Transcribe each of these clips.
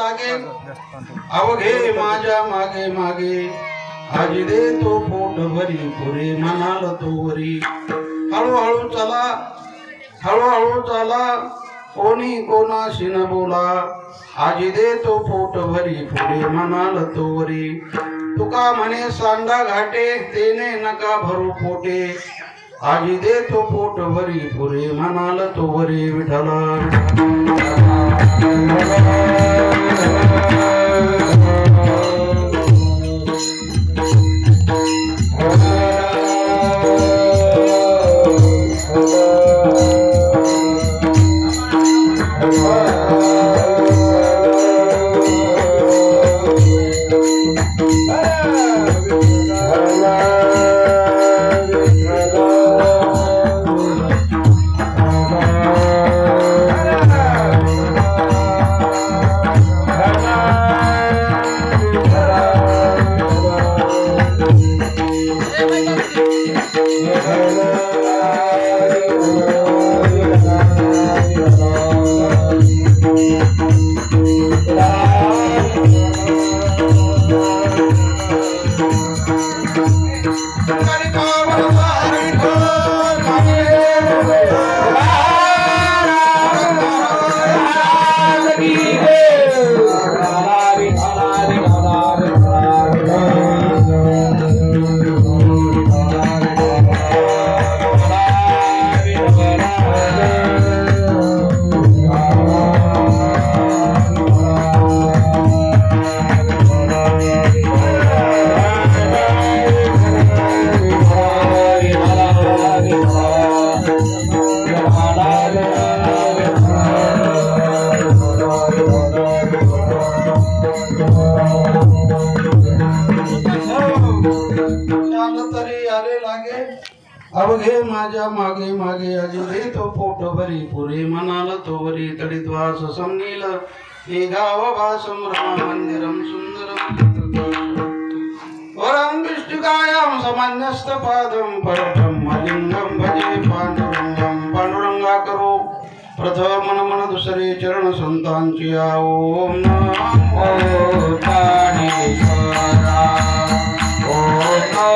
लागे अवघे माझ्या मागे मागे आजी दे तो पोट भरी पुरे म्हणाल तो वरी हळूहळू चला कोणी कोणाशी न बोला आजी दे तो पोट भरी पुरे म्हणाल तो वरी तुका म्हणे सांडा घाटे तेने नका भरू पोटे आजी दे तो पोट भरी पुरे म्हणाल तो वरी विठ्ठल अवघे माझ्या मागे मागे आजी दे तो पोट भरी पुरे म्हणाल तो वरी तडित वास समनील हे गाव भासम राम मंदिरम सुंदरम वरं विष्णुकायां सामान्यस्त पादं परब्रह्म लिंगं भजे पांडुरंगं पांडुरंगा करो प्रथम मन दुसरे चरण संतांची ओम नमो ज्ञानेश्वरा ओम नमो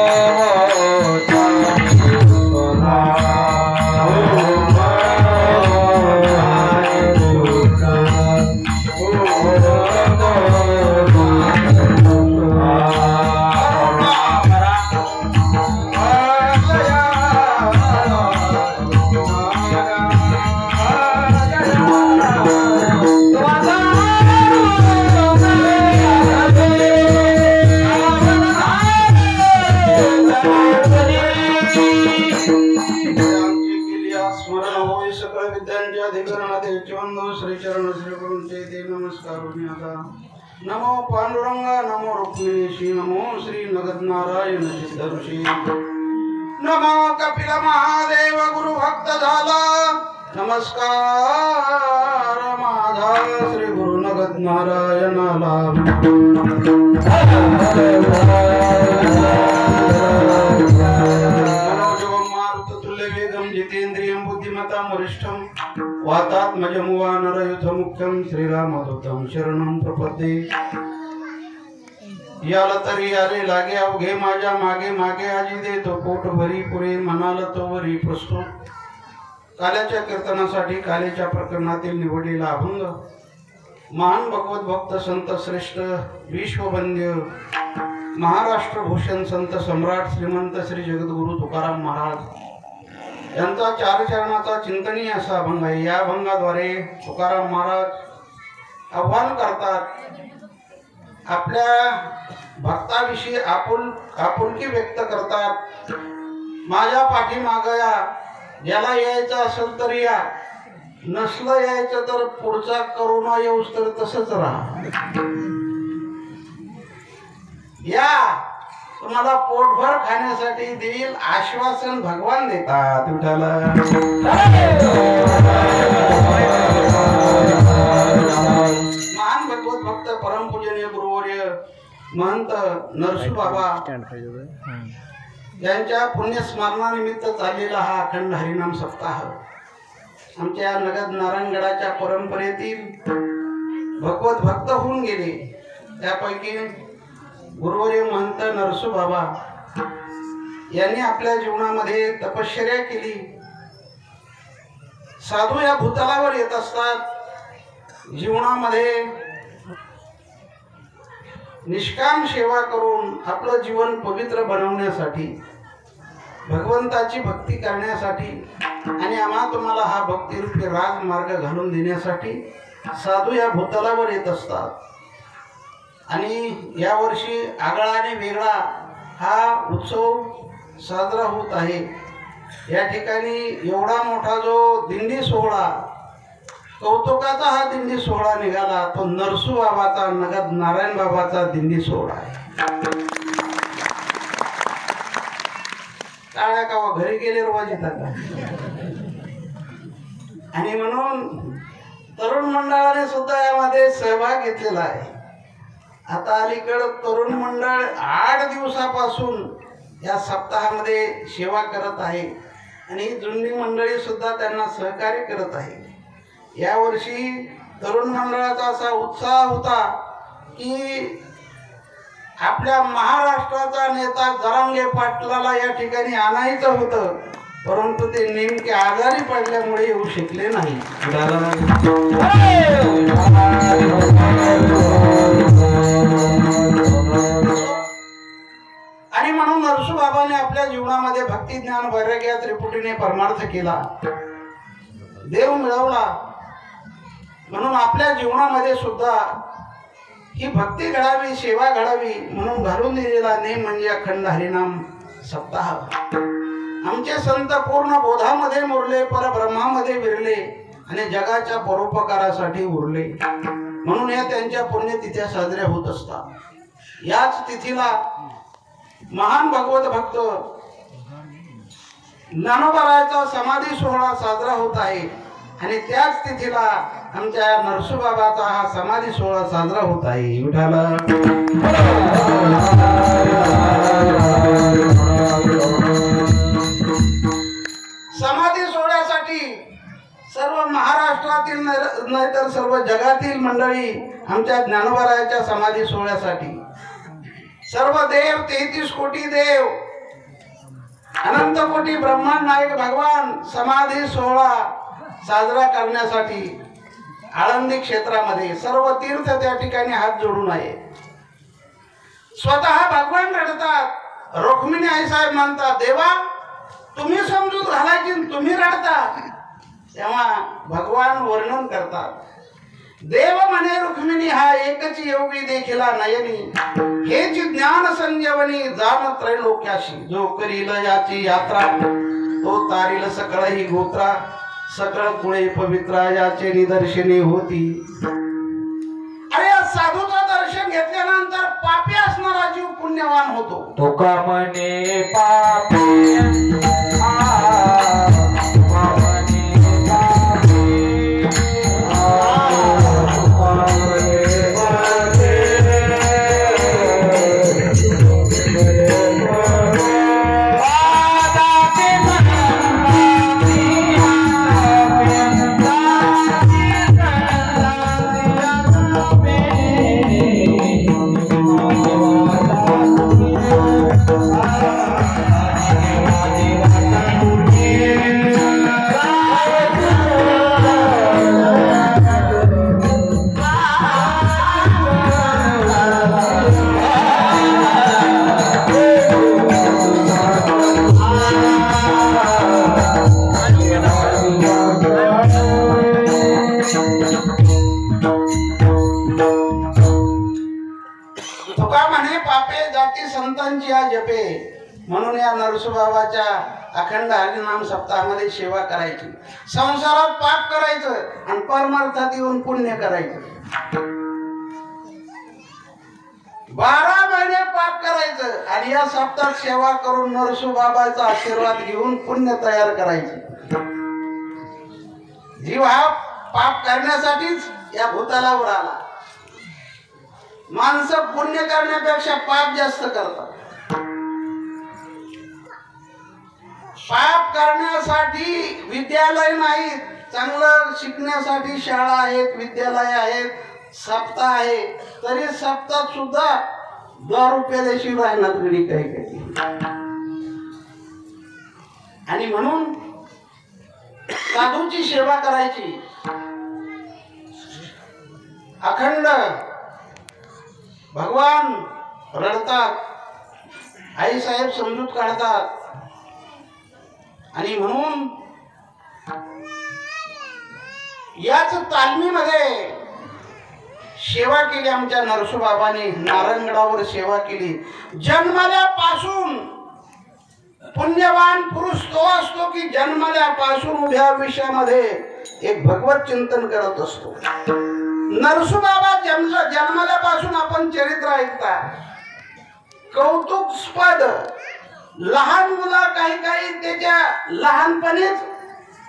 नमो पांडुरंगा नमो रुक्मिणीशी नमो श्री नगद नारायण सिद्ध ऋषी नमो कपिल महादेव गुरु भक्त झाला नमस्कार माझा श्री गुरु नगद नारायणाला जितेंद्रियं बुद्धिमतां वरिष्ठं वातात्मजमुवानरयुधमुख्यं श्रीरामदूतं शरणं प्रपद्ये याला तरी आले लागे अवघे माझ्या मागे मागे आजी दे तो पोट भरी पुरे म्हणाल तो वरी प्रस्तुत काल्याच्या कीर्तनासाठी काल्याच्या प्रकरणातील निवडलेला अभंग महान भगवत भक्त संत श्रेष्ठ विश्ववंद्य महाराष्ट्र भूषण संत सम्राट श्रीमंत श्री जगद्गुरु तुकाराम महाराज यांचा चार चरणाचा चिंतनीय असा अभंग आहे। या अभंगाद्वारे तुकाराम महाराज आव्हान करतात, आपल्या भक्ताविषयी आपुलकी व्यक्त करतात। माझ्या पाठीमागे या, ज्याला यायचं असेल तर या, नसलं यायचं तर पुढचा करोना येऊस तर तसंच राहा। या तुम्हाला पोटभर खाण्यासाठी देईल आश्वासन भगवान देतात। विठ्ठल महान भगवत भक्त परमपूजनीय गुरुवर्य महंत नरसू बाबा यांच्या पुण्यस्मरणानिमित्त चाललेला हा अखंड हरिनाम सप्ताह आमच्या नगद नारायणगडाच्या परंपरेतील भगवत भक्त होऊन गेले. त्यापैकी गुरुवर्य महंत नरसू बाबा यांनी आपल्या जीवनामध्ये तपश्चर्या केली. साधू या भूतलावर येत असतात. जीवनामध्ये निष्काम सेवा करून आपलं जीवन पवित्र बनवण्यासाठी, भगवंताची भक्ती करण्यासाठी आणि आम्हा तुम्हाला हा भक्तिरूपी राजमार्ग घालून देण्यासाठी साधू या भूतलावर येत असतात. आणि यावर्षी आगळा आणि वेगळा हा उत्सव साजरा होत आहे. या ठिकाणी एवढा मोठा जो दिंडी सोहळा, कौतुकाचा हा दिंडी सोहळा निघाला, तो नरसू बाबाचा, नगद नारायण बाबाचा दिंडी सोहळा आहे. टाळ्या कावा घरी गेले रोज येतात. आणि म्हणून तरुण मंडळाने सुद्धा यामध्ये सहभाग घेतलेला आहे. आता अलीकडं तरुण मंडळ 8 दिवसापासून या सप्ताहामध्ये सेवा करत आहे आणि जुनी मंडळी सुद्धा त्यांना सहकार्य करत आहे. यावर्षी तरुण मंडळाचा असा उत्साह होता की आपल्या महाराष्ट्राचा नेता जरांगे पाटलाला या ठिकाणी आणायचं होतं, परंतु ते नेमके आजारी पडल्यामुळे येऊ शकले नाही. आणि म्हणून नरसू बाबाने आपल्या जीवनामध्ये भक्ती, ज्ञान, वैराग्य या त्रिपुटीने परमार्थ केला, देव मिळवला. म्हणून आपल्या जीवनामध्ये सुद्धा ही भक्ती घडावी, सेवा घडावी म्हणून घालून दिलेला नेम म्हणजे अखंड हरिनाम सप्ताह. आमचे संत पूर्ण बोधामध्ये मुरले, परब्रह्मामध्ये विरले आणि जगाच्या परोपकारासाठी उरले. म्हणून या त्यांच्या पुण्यतिथ्या साजऱ्या होत असतात. याच तिथीला महान भगवत भक्त ज्ञानोबारायाचा समाधी सोहळा साजरा होत आहे. आणि त्याच तिथीला आमच्या नरसू बाबाचा हा समाधी सोहळा साजरा होत आहे. विठाला समाधी सोहळ्यासाठी सर्व महाराष्ट्रातील नाही तर सर्व जगातील मंडळी आमच्या ज्ञानोबारायाच्या समाधी सोहळ्यासाठी, सर्व देव, 33 कोटी देव, अनंत कोटी ब्रह्मांड नायक भगवान समाधी सोहळा साजरा करण्यासाठी आळंदी क्षेत्रामध्ये सर्व तीर्थ त्या ठिकाणी हात जोडून आहे. स्वतः भगवान रडतात. रुक्मिणी आई साहेब म्हणतात, देवा तुम्ही समजूत घालायची, तुम्ही रडता. तेव्हा भगवान वर्णन करतात, देव म्हणे रुक्मिणी हा एकच योगी देखिला नयनी, हेच ज्ञान संजीवनी जाण त्रैलोक्याशी, जो करील याची यात्रा तो तारील सकळ ही गोत्रा, सकळ कुळे पवित्रा याचे निदर्शने होती. अरे साधूचं दर्शन घेतल्यानंतर पापी असणारा जीव पुण्यवान होतो. तो का म्हणे पापी म्हणून या नरसू बाबाच्या अखंड हरिनाम सप्ताहामध्ये सेवा करायची, संसारात पाप करायचं आणि परमार्थात येऊन पुण्य करायचं. 12 महिने पाप करायचं आणि या सप्ताहात सेवा करून नरसू बाबाचा आशीर्वाद घेऊन पुण्य तयार करायचे. जीव हा पाप करण्यासाठीच या भूतलावर आला. माणसं पुण्य करण्यापेक्षा पाप जास्त करतात. पाप करण्यासाठी विद्यालय नाहीत, चांगलं शिकण्यासाठी शाळा आहेत, विद्यालय आहेत, सप्ताह आहे तरी सप्ताहात सुद्धा दारू प्यायल्याशी राहणार गडी काही काही. आणि म्हणून साधूची सेवा करायची. अखंड भगवान रडतात, आई साहेब समजूत काढतात. आणि म्हणून याच तालमीमध्ये सेवा केली आमच्या नरसोबाबाने. नारायणगडावर सेवा केली. जन्मल्यापासून पुण्यवान पुरुष तो असतो की जन्मल्यापासून उभ्या आयुष्यामध्ये एक भगवत चिंतन करत असतो. नरसोबाबा जन्मल्यापासून आपण चरित्र ऐकता, कौतुकस्पद. लहान मुलं काही काही त्याच्या लहानपणीच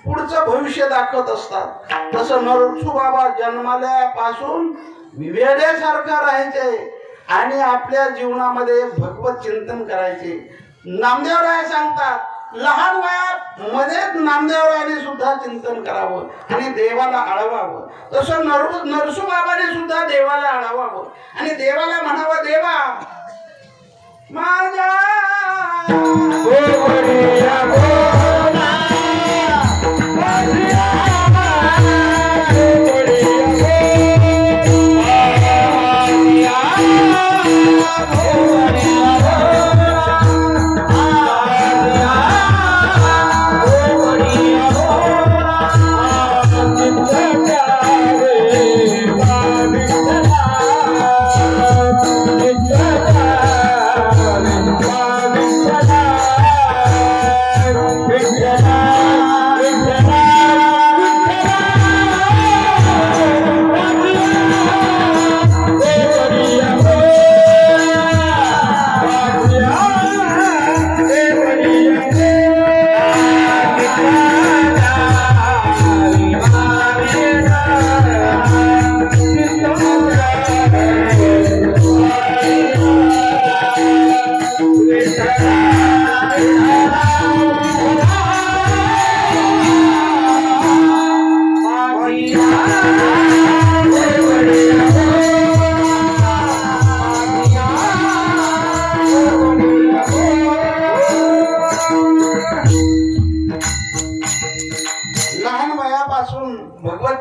पुढचं भविष्य दाखवत असतात. तसं नरसोबाबा जन्मल्यापासून वेड्यासारखं राहायचे आणि आपल्या जीवनामध्ये भगवत चिंतन करायचे. नामदेवराय सांगतात लहान वयात मध्येच नामदेवरायाने सुद्धा चिंतन करावं आणि देवाला आळवावं. तसं नरसोबाबाने सुद्धा देवाला आळवावं आणि देवाला म्हणावं, देवा माझ्या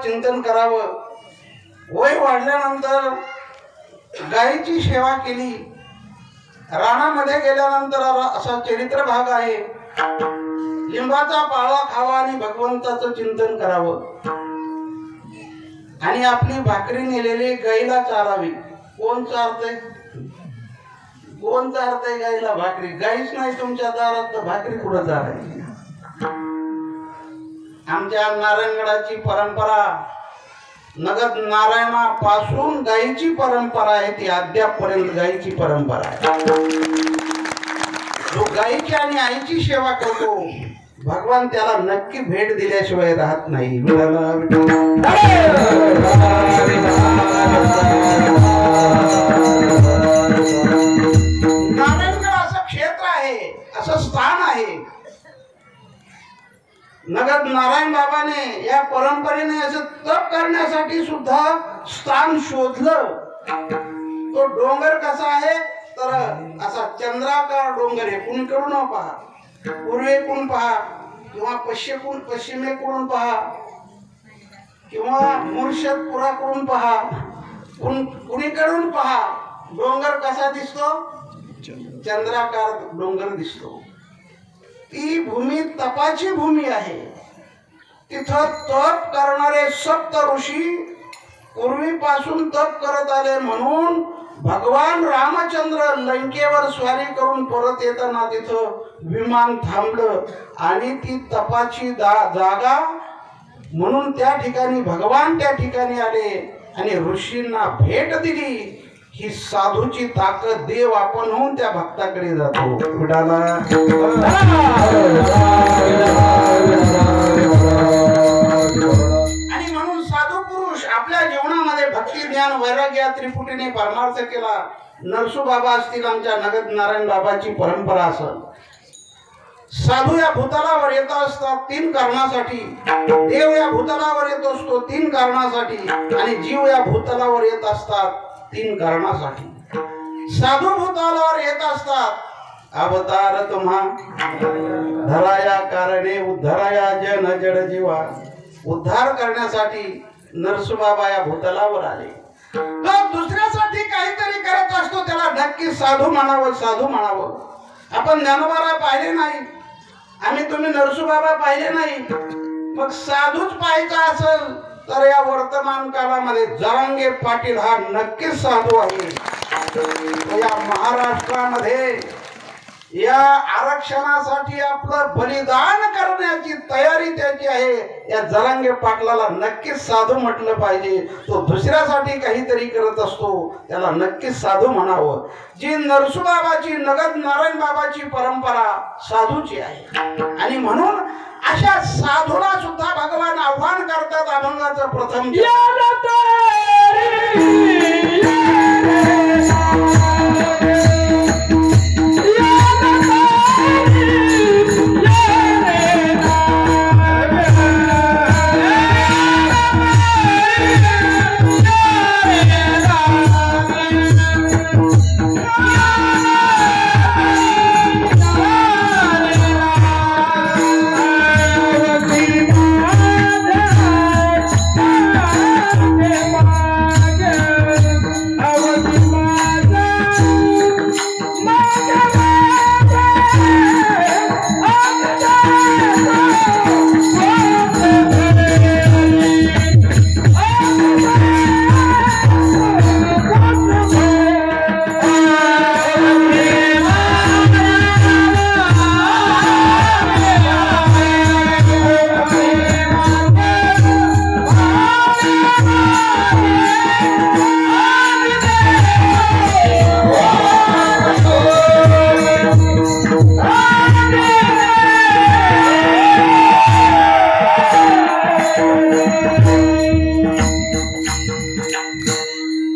चिंतन करावं. वय वाढल्यानंतर गायीची सेवा केली. रानामध्ये गेल्यानंतर असा चरित्र भाग आहे, लिंबाचा पाळा खावा आणि भगवंताचं चिंतन करावं आणि आपली भाकरी नेलेली गाईला चारावी. कोण चारतय? कोण चारतय गाईला भाकरी? गाईच नाही तुमच्या दारात तर भाकरी कुठं चारायची? आमच्या नारायणगडाची परंपरा, नगद नारायणापासून गायीची परंपरा आहे, ती अद्यापपर्यंत गायीची परंपरा आहे. जो गायीची आणि आईची सेवा करतो भगवान त्याला नक्की भेट दिल्याशिवाय राहत नाही. नारायणगड असं क्षेत्र आहे, असं स्थान आहे. नगद नारायण बाबाने या परंपरेने असं तप करण्यासाठी सुद्धा स्थान शोधलं. तो डोंगर कसा आहे तर असा चंद्राकार डोंगर आहे. कुणीकडून पहा, पूर्वेकडून पहा किंवा पश्चिमेकडून पहा किंवा मुर्शदपुराकडून पहा, कुणीकडून पहा, डोंगर कसा दिसतो? चंद्राकार डोंगर दिसतो. ती भूमी तपाची भूमी आहे. तिथं तप करणारे सप्त ऋषी पूर्वीपासून तप करत आले. म्हणून भगवान रामचंद्र लंकेवर स्वारी करून परत येताना तिथं विमान थांबलं आणि ती तपाची जागा म्हणून त्या ठिकाणी भगवान त्या ठिकाणी आले आणि ऋषींना भेट दिली. ही साधूची ताकद. देव आपण होऊन त्या भक्ताकडे जातो. आणि म्हणून साधू पुरुष आपल्या जीवनामध्ये भक्ती, ज्ञान, वैराग्य या त्रिपुटीने परमार्थ केला. नरसोबाबा असतील, आमच्या नगद नारायण बाबाची परंपरा असेल, साधू या भूतलावर येत असतात 3 कारणासाठी, देव या भूतलावर येत असतो 3 कारणासाठी, आणि जीव या भूतलावर येत असतात 3 कारणासाठी। साधू भूतलावर येत असतात अवतार तुम्हा धराया कारणे उद्धराया जन जड जीवा, उद्धार करण्यासाठी नरसोबाबा या भूतलावर आले। तो दुसऱ्यासाठी काहीतरी करत असतो, त्याला नक्की साधू म्हणावं, साधू म्हणावं। आपण ज्ञानोबाला पाहिले नाही, आम्ही तुम्ही नरसोबाबा पाहिले नाही, मग साधूच पाहायचा असेल तर या वर्तमान काळामध्ये जरांगे पाटील हा नक्कीच साधू आहे। या महाराष्ट्रामध्ये या आरक्षणासाठी आपलं बलिदान करण्याची तयारी त्याची आहे। या जरांगे पाटलाला नक्कीच साधू म्हटलं पाहिजे। तो दुसऱ्यासाठी काहीतरी करत असतो, त्याला नक्कीच साधू म्हणावं। जी नरसोबाबाची नगद नारायण बाबाची परंपरा साधूची आहे, आणि म्हणून अशा साधूला सुद्धा भगवान आव्हान करतात अभंगाचं प्रथम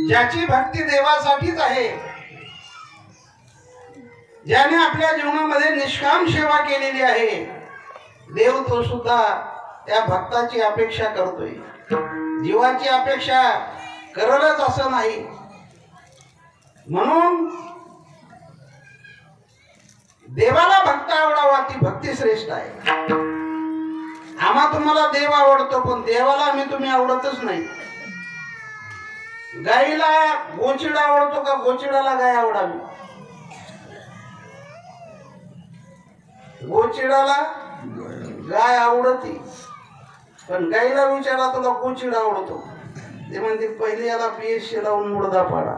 ज्याची भक्ती देवासाठीच आहे, ज्याने आपल्या जीवनामध्ये निष्काम सेवा केलेली आहे, देव तो सुद्धा त्या भक्ताची अपेक्षा करतोय। जीवाची अपेक्षा करलच असं नाही। म्हणून देवाला भक्त आवडावा ती भक्ती श्रेष्ठ आहे। आम्हा तुम्हाला देव आवडतो, पण देवाला आम्ही तुम्ही आवडतच नाही। गाईला गोचिडा आवडतो का गोचिडाला गाय आवडावी? गोचिडाला गाय आवडती, पण गाईला विचारा तुला गोचिडा आवडतो, ते म्हणते पहिले याला PSC लावून मुडदा पाडा।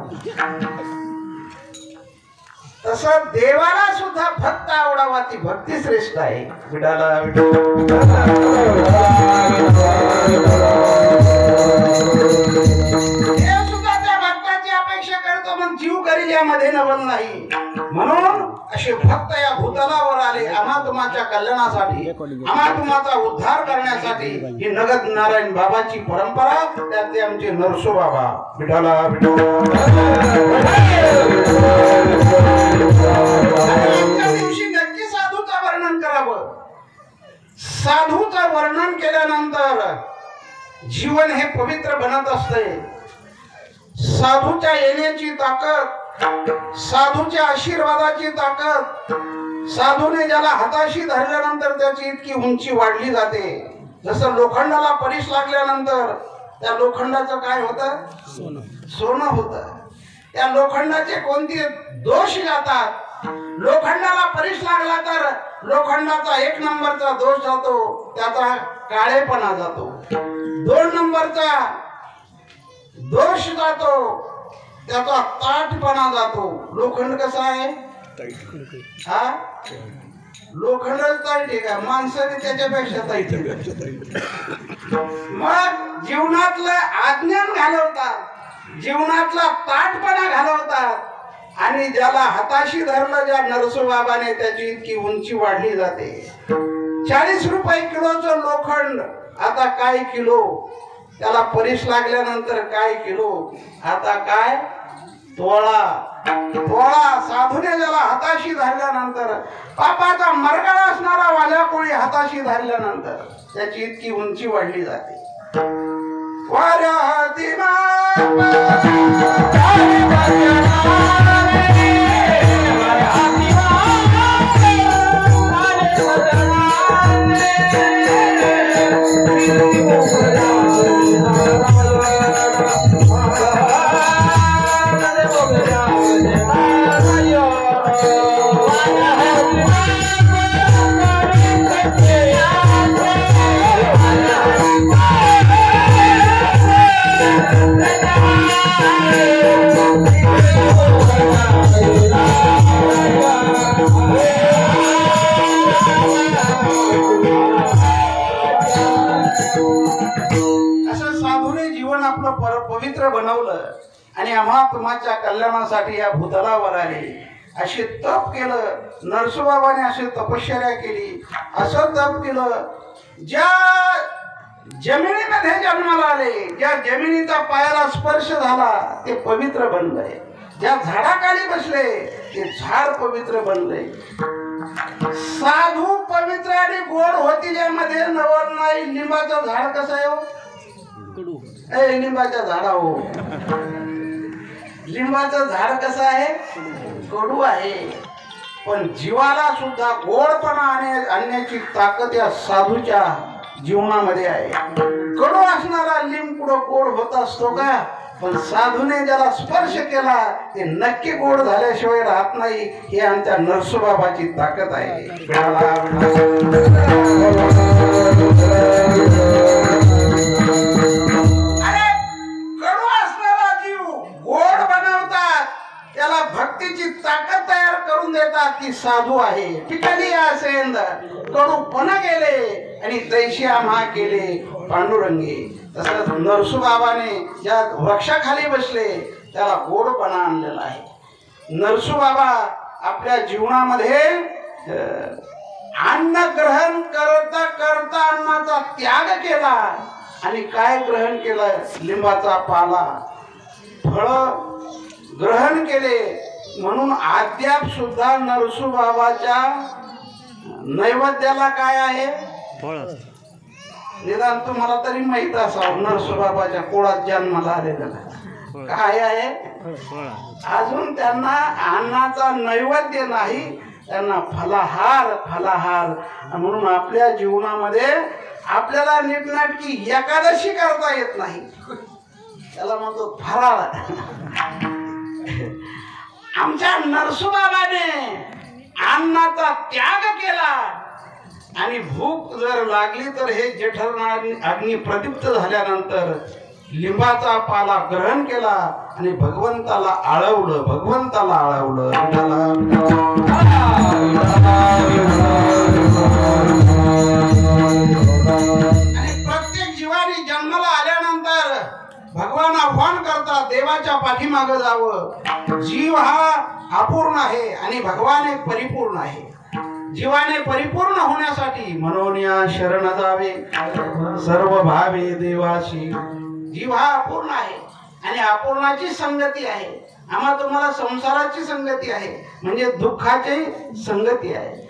तसं देवाला सुद्धा भक्त आवडावा ती भक्ती श्रेष्ठ आहे। विडाला जीव करील यामध्ये नवल नाही। म्हणून असे भक्त या भूतलावर आले अमातुमाच्या कल्याणासाठी, अमातुमाचा उद्धार करण्यासाठी। ही नगद नारायण बाबाची परंपरा, त्यात आमचे नरसोबाबा विठाला दिवशी नक्की साधूचं वर्णन करावं। साधूचं वर्णन केल्यानंतर जीवन हे पवित्र बनत असते। साधूच्या येण्याची ताकद, साधूच्या आशीर्वादाची ताकद, साधूने ज्याला हाताशी धरल्यानंतर त्याची इतकी उंची वाढली जाते। जसं लोखंडाला परीस लागल्यानंतर त्या लोखंडाचं काय होतं? सोनं होतं। त्या लोखंडाचे कोणते दोष जातात? लोखंडाला परीस लागला तर लोखंडाचा 1 नंबरचा दोष जातो, त्याचा काळेपणा जातो। 2 नंबरचा दोष जातो, त्याचा ताठपणा जातो। लोखंड कसा आहे? हा, लोखंडच ताईट आहे का? माणसाने त्याच्यापेक्षा ताईट आहे। मग जीवनातलं अज्ञान घालवतात, जीवनातला ताठपणा घालवतात, आणि ज्याला हाताशी धरलं ज्या नरसोबाबाने त्याची इतकी उंची वाढली जाते। 40 रुपये किलोचं लोखंड आता काय किलो? त्याला परीस लागल्यानंतर काय किलो? आता काय तोळा साधूने ज्याला हाताशी धरल्यानंतर, पापाचा मरगळा असणारा वाल्या कोळी हाताशी धरल्यानंतर त्याची इतकी उंची वाढली जाते. वाऱ्या हाती पवित्र बनवलं आणि आम्हा तुम्हाच्या कल्याणासाठी या भूतलावर आले. असे तप केलं नरसोबाबाने, अशी तपश्चर्या केली, असं तप केलं. ज्या जमिनीमध्ये जन्माला आले, ज्या जमिनीचा पायाला स्पर्श झाला ते पवित्र बनलंय. ज्या झाडाखाली बसले ते झाड पवित्र बनले. साधू पवित्र आणि गोड होती, ज्यामध्ये नवल नाही. लिंबाचं झाड कसं आहे हो? लिंबाच्या झाडा हो, लिंबाचं झाड कसं आहे? कडू आहे. पण जीवाला सुद्धा गोडपणा आणण्याची ताकद या साधूच्या जीवनामध्ये आहे. कडू असणारा लिंब कुठं गोड होत असतो का? पण साधूने ज्याला स्पर्श केला ते नक्की गोड झाल्याशिवाय राहत नाही. ही आमच्या नरसोबाबाची ताकद आहे. भक्तीची ताकद तयार करून देतात ती साधू आहे. ठिकाणी असेंद कडूपणा गेले आणि तैशी आम्हा केले पांडुरंगे. तसंच नरसोबाबाने ज्या वृक्षाखाली बसले त्याला गोडपणा आणलेला आहे. नरसोबाबा आपल्या जीवनामध्ये अन्न ग्रहण करता करता अन्नाचा त्याग केला आणि काय ग्रहण केलं? लिंबाचा पाला, फळ ग्रहण केले. म्हणून अद्याप सुद्धा नरसोबाबाच्या नैवेद्याला काय आहे? निदान तुम्हाला तरी माहित असावं, नरसोबाबाच्या कोळात जन्माला आलेला काय आहे? अजून त्यांना अन्नाचा नैवेद्य नाही, त्यांना फलाहार. म्हणून आपल्या जीवनामध्ये आपल्याला नीटनाटकी एकादशी करता येत नाही, त्याला म्हणतो फराळ. आमच्या नरसोबाबाने अन्नाचा त्याग केला आणि भूक जर लागली तर हे जेठरनाळ अग्नी प्रदीप्त झाल्यानंतर लिंबाचा पाला ग्रहण केला आणि भगवंताला आळवलं. आणि प्रत्येक जीवाने जन्माला आल्यानंतर भगवान आव्हान करतात देवाच्या पाठीमागे जावं. जीव हा अपूर्ण आहे आणि भगवान एक परिपूर्ण आहे. जीवाने परिपूर्ण होण्यासाठी म्हणून या शरण जावे सर्व भावे देवाशी. जीव हा अपूर्ण आहे आणि अपूर्णाची संगती आहे. आम्हा तुम्हाला संसाराची संगती आहे, म्हणजे दुःखाची संगती आहे.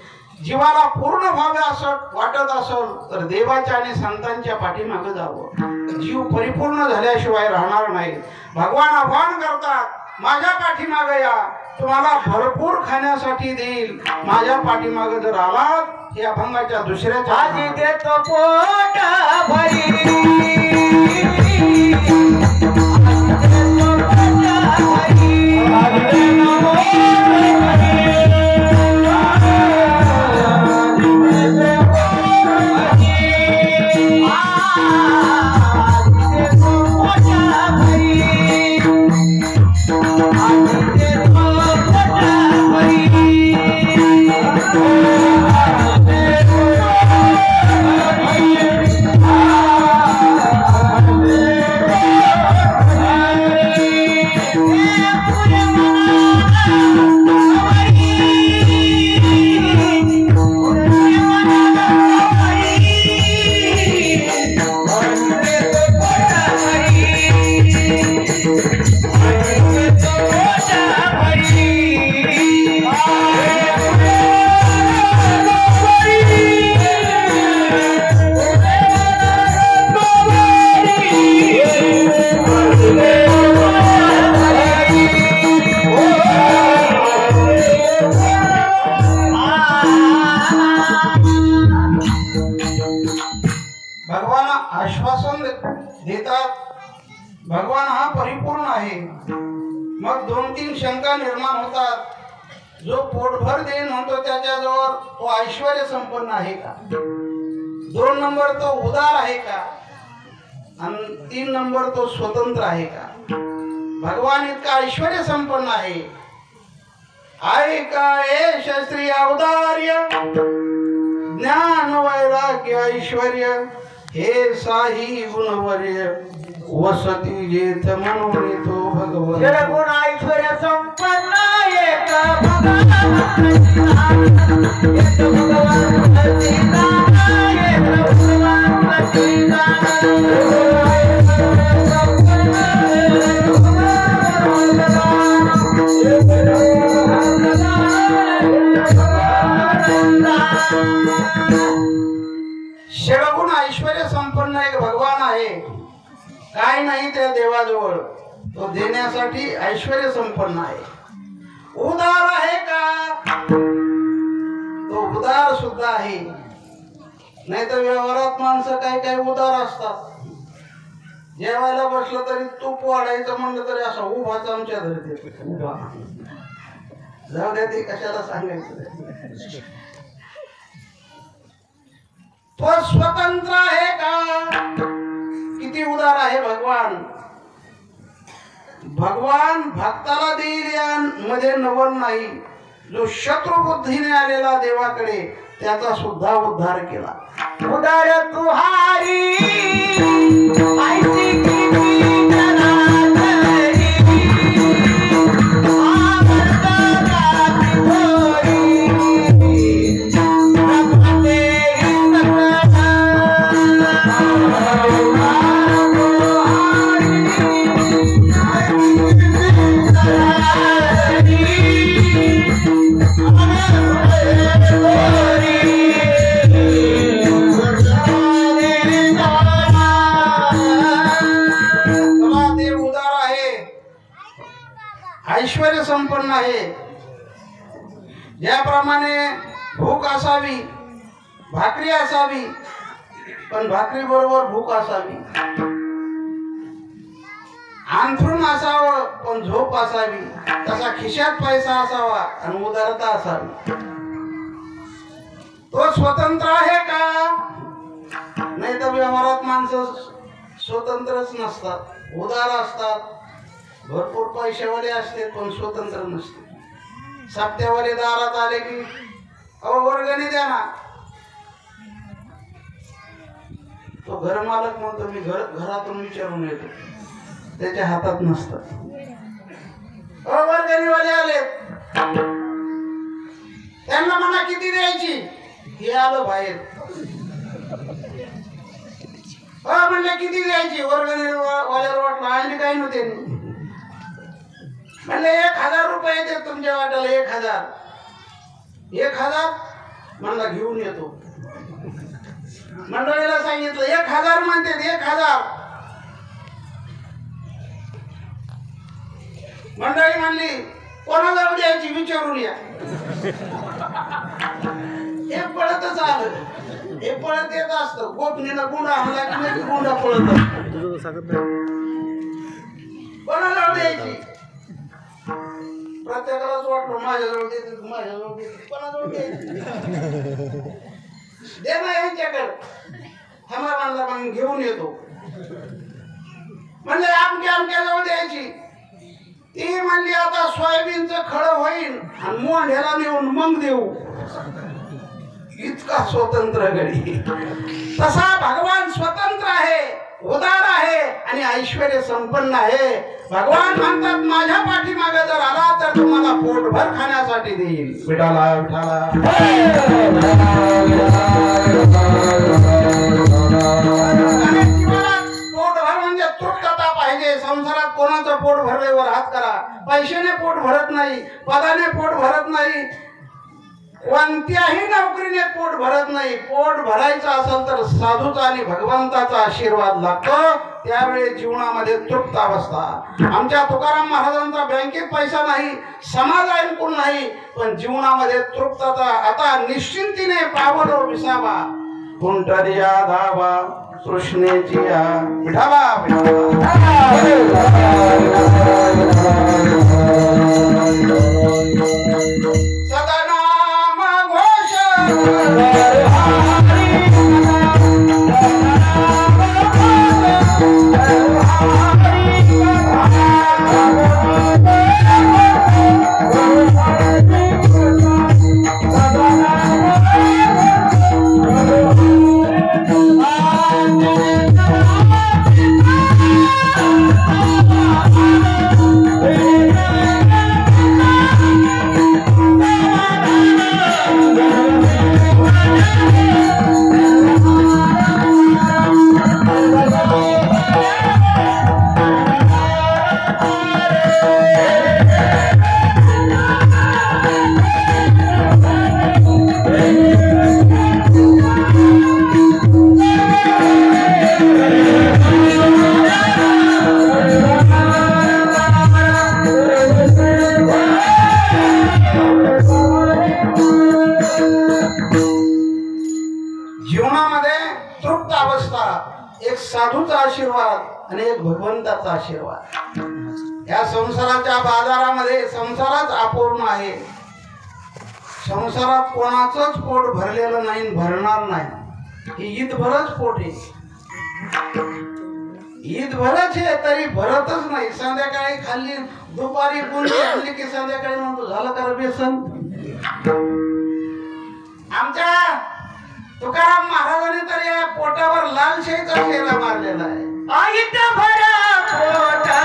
जीवाला पूर्ण व्हावे असं वाटत असेल तर देवाच्या आणि संतांच्या पाठीमागे जावं. जीव परिपूर्ण झाल्याशिवाय राहणार नाही. भगवान आव्हान करतात, माझ्या पाठीमागे या, तुम्हाला भरपूर खाण्यासाठी देईल. माझ्या पाठीमागे जर आलात, या अभंगाच्या दुसऱ्या आधी देतो पोट भरी. मग 2-3 शंका निर्माण होतात. जो पोटभर देईन म्हणतो त्याच्याजवळ तो ऐश्वर्य संपन्न आहे का? 2 नंबर तो उदार आहे का? आणि 3 नंबर तो स्वतंत्र आहे का? भगवान इतका ऐश्वर्य संपन्न आहे का? हे शास्त्री औदार्य ज्ञान वैराग्य ऐश्वर्य हे साही गुणवर्य वसती जेथ म्हणून तो भगवान. गुण ऐश्वर्य संपन्न एक षडगुण ऐश्वर्य संपन्न एक भगवान आहे. काय नाही त्या देवाजवळ, तो देण्यासाठी ऐश्वर्य संपन्न आहे. उदार आहे का? तो उदार सुद्धा आहे. नाही तर व्यवहारात माणसं काय काय उदार असतात. जेवायला बसलं तरी तूप वाढायचं म्हणलं तरी असा उभाच आमच्या धरते. उभा जाऊ द्या, ते कशाला सांगायचं. तो स्वतंत्र आहे का? किती उदार आहे भगवान. भगवान भक्ताला देईल यामध्ये नवल नाही. जो शत्रुबुद्धीने आलेला देवाकडे त्याचा सुद्धा उद्धार केला. उदार तुहारी ऐश्वर्य संपन्न आहे. ज्याप्रमाणे भूक असावी, भाकरी असावी, पण भाकरी बरोबर भूक असावी. अंथरूण असावं पण झोप असावी. तसा खिशात पैसा असावा आणि उदारता असावी. तो स्वतंत्र आहे का? नाही तर व्यवहारात माणसं स्वतंत्रच नसतात, उदार असतात. भरपूर पैशावाले असते पण स्वतंत्र नसते. सप्त्यावाले दारात आले की अहो वर्गणी द्या ना. तो घरमालक म्हणतो मी घरातून विचारून येतो. त्याच्या हातात नसतं. अहो वर्गणीवाले आले, त्यांना म्हणा किती द्यायची. हे आलं बाहेर. म्हणले किती द्यायची. वर्गणी वाल्याला वाटलं आणि काही नव्हते. म्हणले 1000 रुपये येते तुमच्या वाट्याला. 1000 म्हणला घेऊन येतो. मंडळीला सांगितलं 1000 म्हणते. 1000 मंडळी म्हणली कोणाला द्यायची विचारून या. हे पळतच आलं. हे पळत येत असतं. गोपनीला गुंडा आणला की नाही गुंडा पळत असतो. कोणाला द्यायची. प्रत्येकालाच वाटलं माझ्याजवळ देते, माझ्याजवळ देते. कोणाजवळ द्यायची. दे ना यांच्याकडे. थांबा म्हणला मग घेऊन येतो. म्हणले आमक्याजवळ द्यायची. ती म्हणली आता सोयाबीनचं खळं होईल आणि मोंढ्याला नेऊन मग देऊ. इतका स्वतंत्र गडी. तसा भगवान स्वतंत्र आहे, उदार आहे आणि ऐश्वर्य संपन्न आहे. भगवान म्हणतात माझ्या पाठीमागे जर आला तर तुम्हाला पोटभर खाण्यासाठी देईल. विठाला विठाला. पोटभर म्हणजे तृप्तता पाहिजे. संसारात कोणाचं पोट भरल्यावर हात करा. पैशाने पोट भरत नाही, पदाने पोट भरत नाही, कोणत्याही नोकरीने पोट भरत नाही. पोट भरायचं असेल तर साधूचा आणि भगवंताचा आशीर्वाद लागतो. त्यावेळी जीवनामध्ये तृप्त अवस्था. आमच्या तुकाराम महाराजांचा बँकेत पैसा नाही, समाज ऐकून नाही, पण जीवनामध्ये तृप्तता. आता निश्चिंतीने पावलो विसावा कुंटरिया धावा कृष्णेची विठाला. सदा नाम घोष जीवनामध्ये तृप्त अवस्था एक साधूचा आशीर्वाद आणि एक भगवंताचा आशीर्वाद. या संसाराच्या बाजारामध्ये संसारच अपूर्ण आहे. संसारात कोणाचंच पोट भरलेलं नाही, भरणार नाही. ही ईदभरच पोट आहे, ईदभरच आहे, तरी भरतच नाही. संध्याकाळी खाल्ली, दुपारी बुंदी खाल्ली की संध्याकाळी म्हणतो झालं का रे बेसन. आमच्या तुकाराम महाराजांनी तर या पोटावर लालशाहीचा शेरा मारलेला आहे. आईत भरा पोटा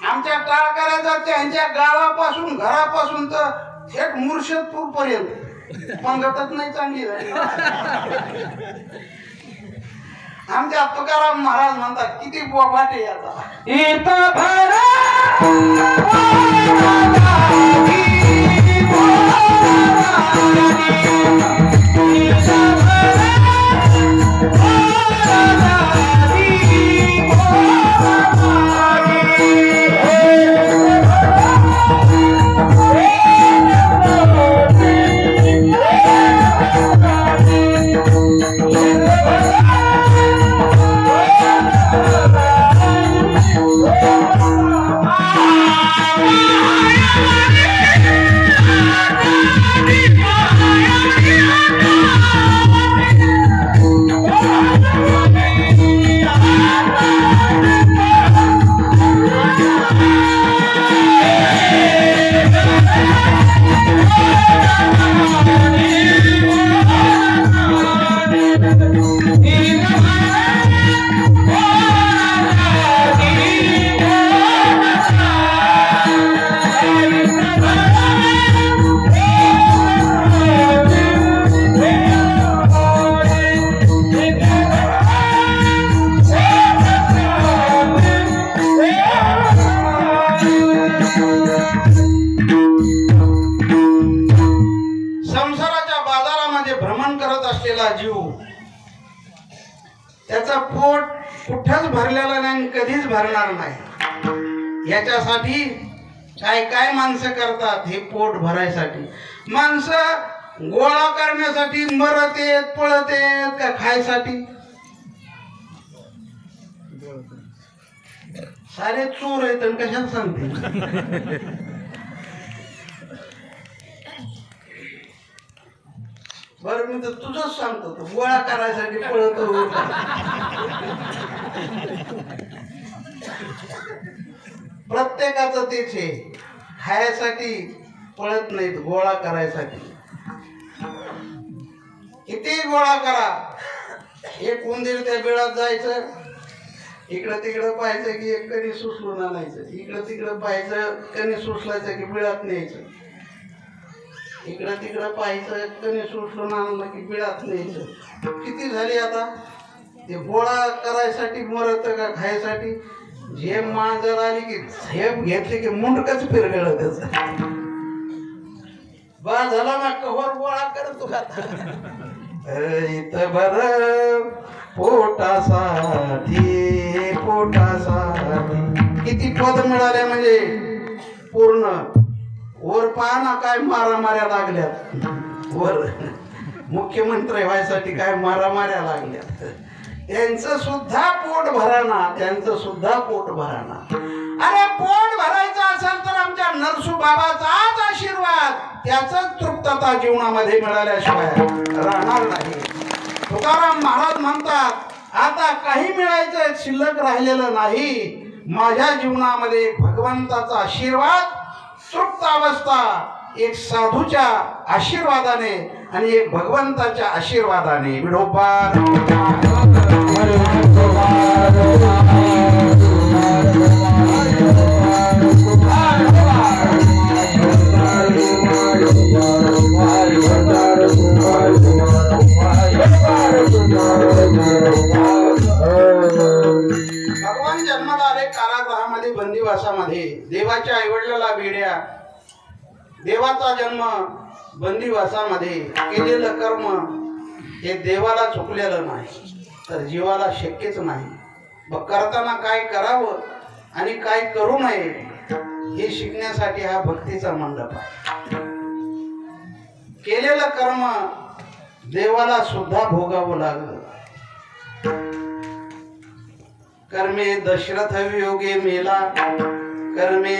आमच्या टाळकऱ्याचा त्यांच्या गावापासून घरापासून तर थेट मुर्शिदपूर पर्यंत पंगतच नाही चांगली झाली. आमच्या तुकाराम महाराज म्हणतात किती बोबाटे आता. इथं भरा त्याचा पोट कुठंच भरलेला नाही, कधीच भरणार नाही. याच्यासाठी काय काय माणसं करतात हे पोट भरायसाठी. माणसं गोळा करण्यासाठी मरत येत, पळत येत का खायसाठी. सारे चोर आहेत आणि कशाला सांगते. बरं मी तर तुझंच सांगतो, गोळा करायसाठी पळतो. प्रत्येकाचं तेच आहे, खायसाठी पळत नाहीत, गोळा करायसाठी. किती गोळा करा. एक उंदीर त्या बिळात जायचं, इकडं तिकडं पाहायचं की एक कणी सुसलून आणायचं, इकडं तिकडं पाहायचं कणी सुसलायचं की बिळात न्यायचं, इकडं तिकडं पाहायचं कणी सुसलून आणलं की बिळात न्यायचं. किती झाली आता. ते गोळा करायसाठी मरत का खायसाठी. झेप मांजर आली की झेप घेतली की मुंडकच फिरगळ त्याच बा झाला ना कव्हर गोळा करतो इथं बर पोटासाठी किती पद मिळाले म्हणजे पूर्ण वर पहा ना काय मारामाऱ्या लागल्यात वर मुख्यमंत्री व्हायसाठी काय मारामाऱ्या लागल्यात त्यांचं सुद्धा पोट भराना अरे पोट भरायचं असेल तर आमच्या नरसू बाबाचाच आशीर्वाद त्याचाच तृप्तता जीवनामध्ये मिळाल्याशिवाय राहणार नाही तुकाराम महाराज म्हणतात आता काही मिळायचं शिल्लक राहिलेलं नाही माझ्या जीवनामध्ये भगवंताचा आशीर्वाद तृप्त अवस्था एक साधूच्या आशीर्वादाने आणि एक भगवंताच्या आशीर्वादाने विठोबा भगवान जन्माला आले कारागृहामध्ये बंदिवासामध्ये देवाच्या आईवडिलाला वेड्या देवाचा जन्म बंदिवासामध्ये केलेलं कर्म हे देवाला चुकलेलं नाही तर जीवाला शक्यच नाही मग करताना काय करावं आणि काय करू नये हे शिकण्यासाठी हा भक्तीचा मंडप आहे केलेलं कर्म देवाला सुद्धा भोगावं लागलं कर्मे दशरथ वियोगे मेला कर्मे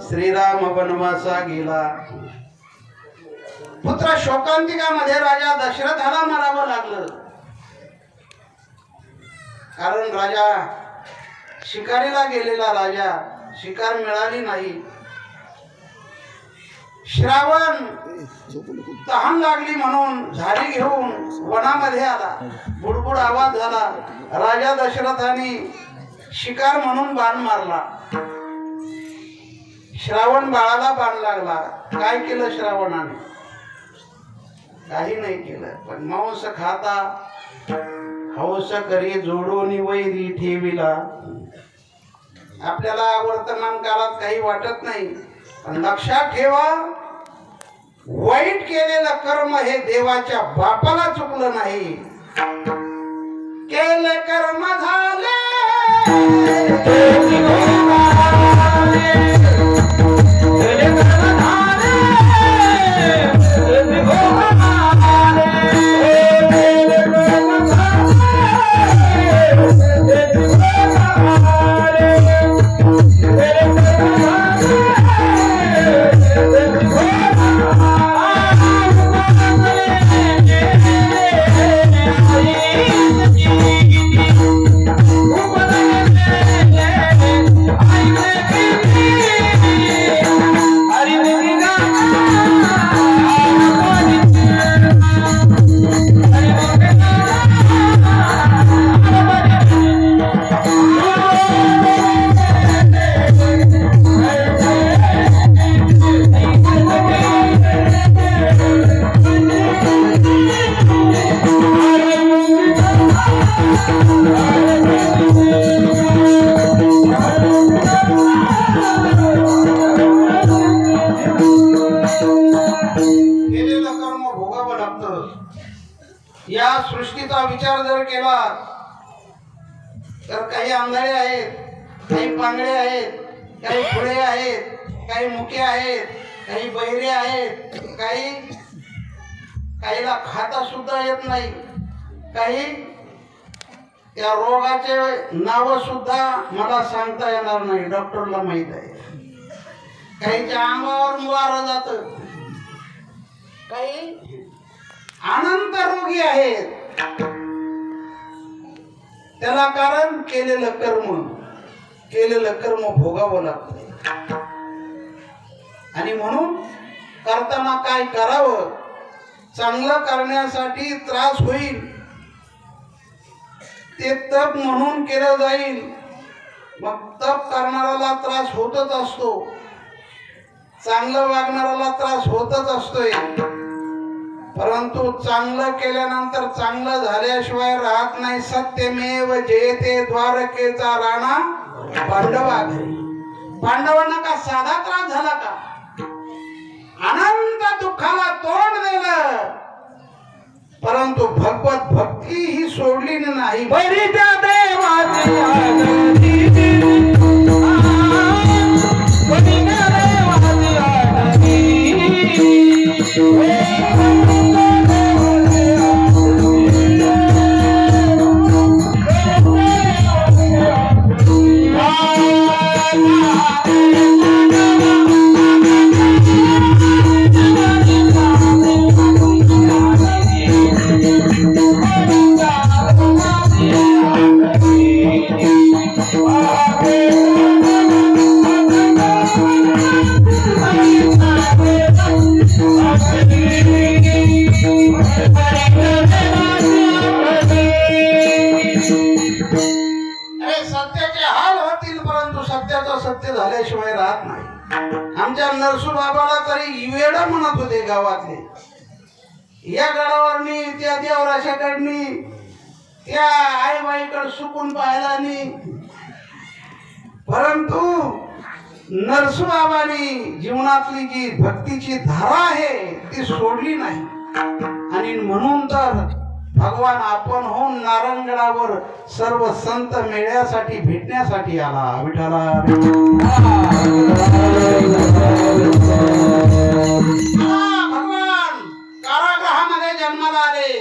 श्रीराम वनवासा गेला पुत्र शोकांतिकामध्ये राजा दशरथाला मारावं लागलं कारण राजा शिकारीला गेलेला राजा शिकार मिळाली नाही श्रावण तहान लागली म्हणून झाडी घेऊन वनामध्ये आला बुडबुड आवाज झाला राजा दशरथाने शिकार म्हणून बाण मारला श्रावण बाळाला बाण लागला काय केलं श्रावणाने काही नाही केलं पण मांस खाता हौस करी जोडोनी वैरी ठेविला आपल्याला वर्तमान काळात काही वाटत नाही पण लक्षात ठेवा वाईट केलेलं कर्म हे देवाच्या बापाला चुकलं नाही केले कर्म झाले या सृष्टीचा विचार जर केला तर काही आंधळे आहेत, काही पांगळे आहेत, काही फुले आहेत, काही मुके आहेत, काही बहिरे आहेत, काहीला खाता सुद्धा येत नाही, काही त्या रोगाचे नाव सुद्धा मला सांगता येणार नाही, डॉक्टरला माहित आहे. काहीच्या अंगावर मुवारं जात, काही अनंत रोगी आहेत. त्याला कारण केलेलं कर्म भोगावं लागतं. आणि म्हणून करताना काय करावं, चांगलं करण्यासाठी त्रास होईल ते तप म्हणून केलं जाईल. मग तप करणाऱ्याला त्रास होतच असतो, चांगलं वागणाऱ्याला त्रास होतच असतोय. परंतु चांगलं केल्यानंतर चांगलं झाल्याशिवाय राहत नाही. सत्यमेव जयते द्वारकेचा राणा पांडवा घरी. पांडवांना का साधा त्रास झाला का? अनंत दुःखाला तोंड दिलं, परंतु भगवत भक्ती ही सोडली नाही. बरी त्या देवाची सत्य झाल्याशिवाय राहत नाही. आमच्या नरसू बाबाला तरी वेडा म्हणत होते गावातले. या गडावरनी त्या देवराशाकडनी त्या आईबाईकडे सुकून पाहिला नाही, परंतु नरसू बाबांनी जीवनातली जी भक्तीची धारा आहे ती सोडली नाही. आणि म्हणून तर भगवान आपण होऊन नारायणगडावर सर्व संत मेळ्यासाठी भेटण्यासाठी आला. विठ्ठला भगवान कारागृहामध्ये जन्माला आले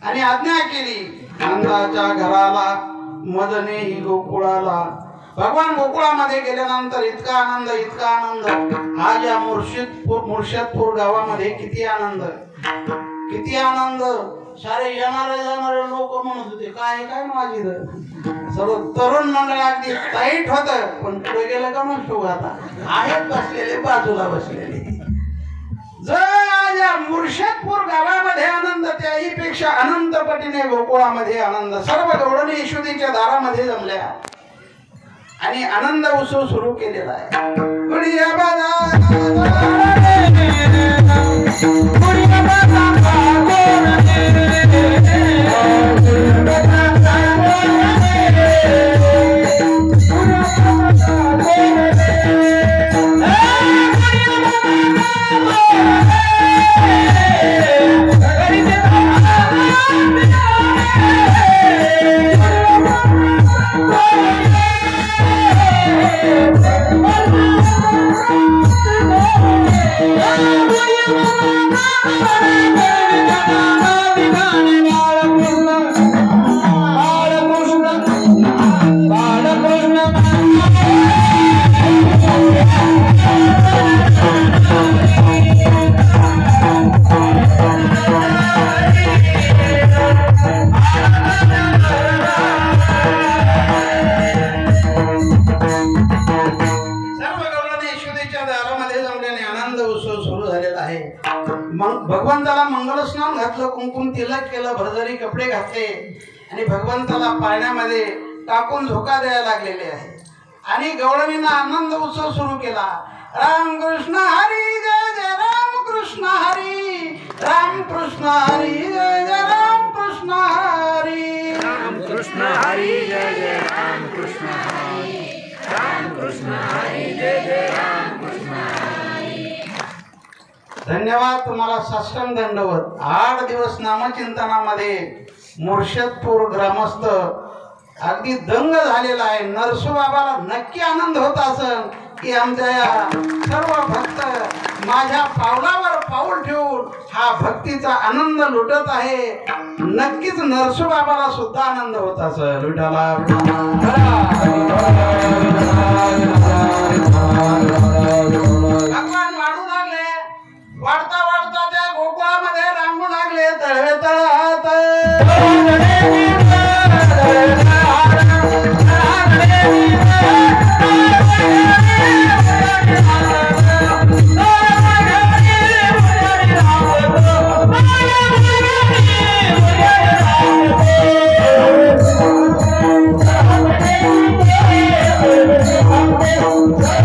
आणि आज्ञा केली, नंदाच्या घराला मदने ही गोकुळाला. भगवान गोकुळामध्ये गेल्यानंतर इतका आनंद, इतका आनंद. आज या मुर्शिदपूर गावामध्ये किती आनंद, किती आनंद. सारे येणारे जाणारे लोक म्हणत होते काय काय माझी सर्व तरुण मंडळ अगदी टाईट होत, पण पुढे गेलं का मग शोक आता आहेत बसलेले, बाजूला बसलेले. जर या मुर्शिदपूर गावामध्ये आनंद, त्याही पेक्षा अनंत पटीने गोकुळामध्ये आनंद. सर्व गवळणी यशोदेच्या दारामध्ये जमल्या आणि आनंद उत्सव सुरू केलेला आहे. भगवंताला मंगल स्नान घातलं, कुंकुम तिलक केलं, भरजरी कपडे घातले आणि भगवंताला पाळण्यामध्ये टाकून झोका द्यायला लागलेले आहे. आणि गवळणीनं आनंद उत्सव सुरू केला. रामकृष्ण हरी जय जय रामकृष्ण हरी, रामकृष्ण हरी जय जय रामकृष्ण हरी, रामकृष्ण हरी जय जय रामकृष्ण हरी, रामकृष्ण हरी जय जय रामकृष्ण हरी. धन्यवाद तुम्हाला, साष्टांग दंडवत. 8 दिवस नामचिंतनामध्ये मुर्शिदपूर ग्रामस्थ अगदी दंग झालेला आहे. नरसू बाबाला नक्की आनंद होत असेल की आमच्या या सर्व भक्त माझ्या पावलावर पाऊल ठेवून हा भक्तीचा आनंद लुटत आहे. नक्कीच नरसू बाबाला सुद्धा आनंद होत असेल. विठ्ठला भगवान वाढू लागले, वाढता वाढता त्या गोकुळामध्ये रांगू लागले. तळवे तळात Hey!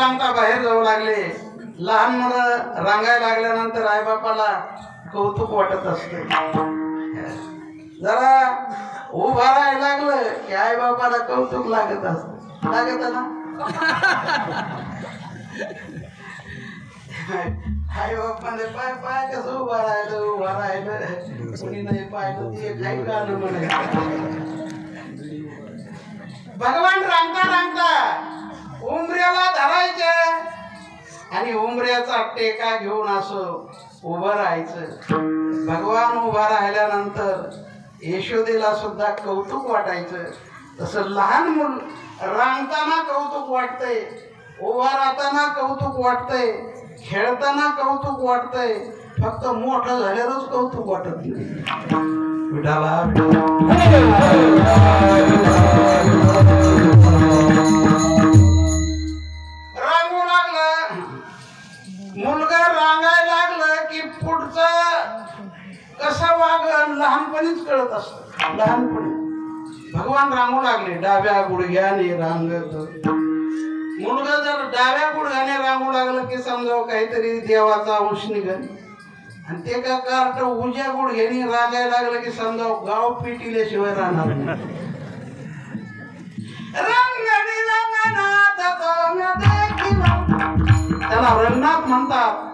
रांगता बाहेर जाऊ लागले. लहान मुलं रांगायला लागल्यानंतर आईबापाला कौतुक वाटत असते. जरा उभा राहायला लागलं की आईबापाला कौतुक लागत असत. लागत ना. आई बापाने पाय पाय कसं उभा राहिलं कोणी नाही पाहिलं ते काही कारण म्हणायचं. भगवान रांगता रांगता उमऱ्याला धरायचे आणि उमऱ्याचा टेका घेऊन असं उभं राहायचं. भगवान उभा राहिल्यानंतर यशोदेला सुद्धा कौतुक वाटायचं. तसं लहान मूल रांगताना कौतुक वाटतंय, उभा राहताना कौतुक वाटतंय, खेळताना कौतुक वाटतंय. फक्त मोठं झाल्यावरच कौतुक वाटत नाही. विठाला रांगू लागलं, मुलगा रांगायला लागलं की पुढचं कसं वागण लहानपणीच कळत असत. लहानपणी भगवान रांगू लागले डाव्या गुडघ्याने रांगत. मुलगा जर डाव्या गुडघ्याने रांगू लागलं की समजावं काहीतरी देवाचा अंश निघन. आणि ते का कार्ट उजव्या गुडघ्याने रांगायला लागलं की समजावं गाव पिटिल्याशिवाय राहणार नाही. त्याला रंगनाथ म्हणतात.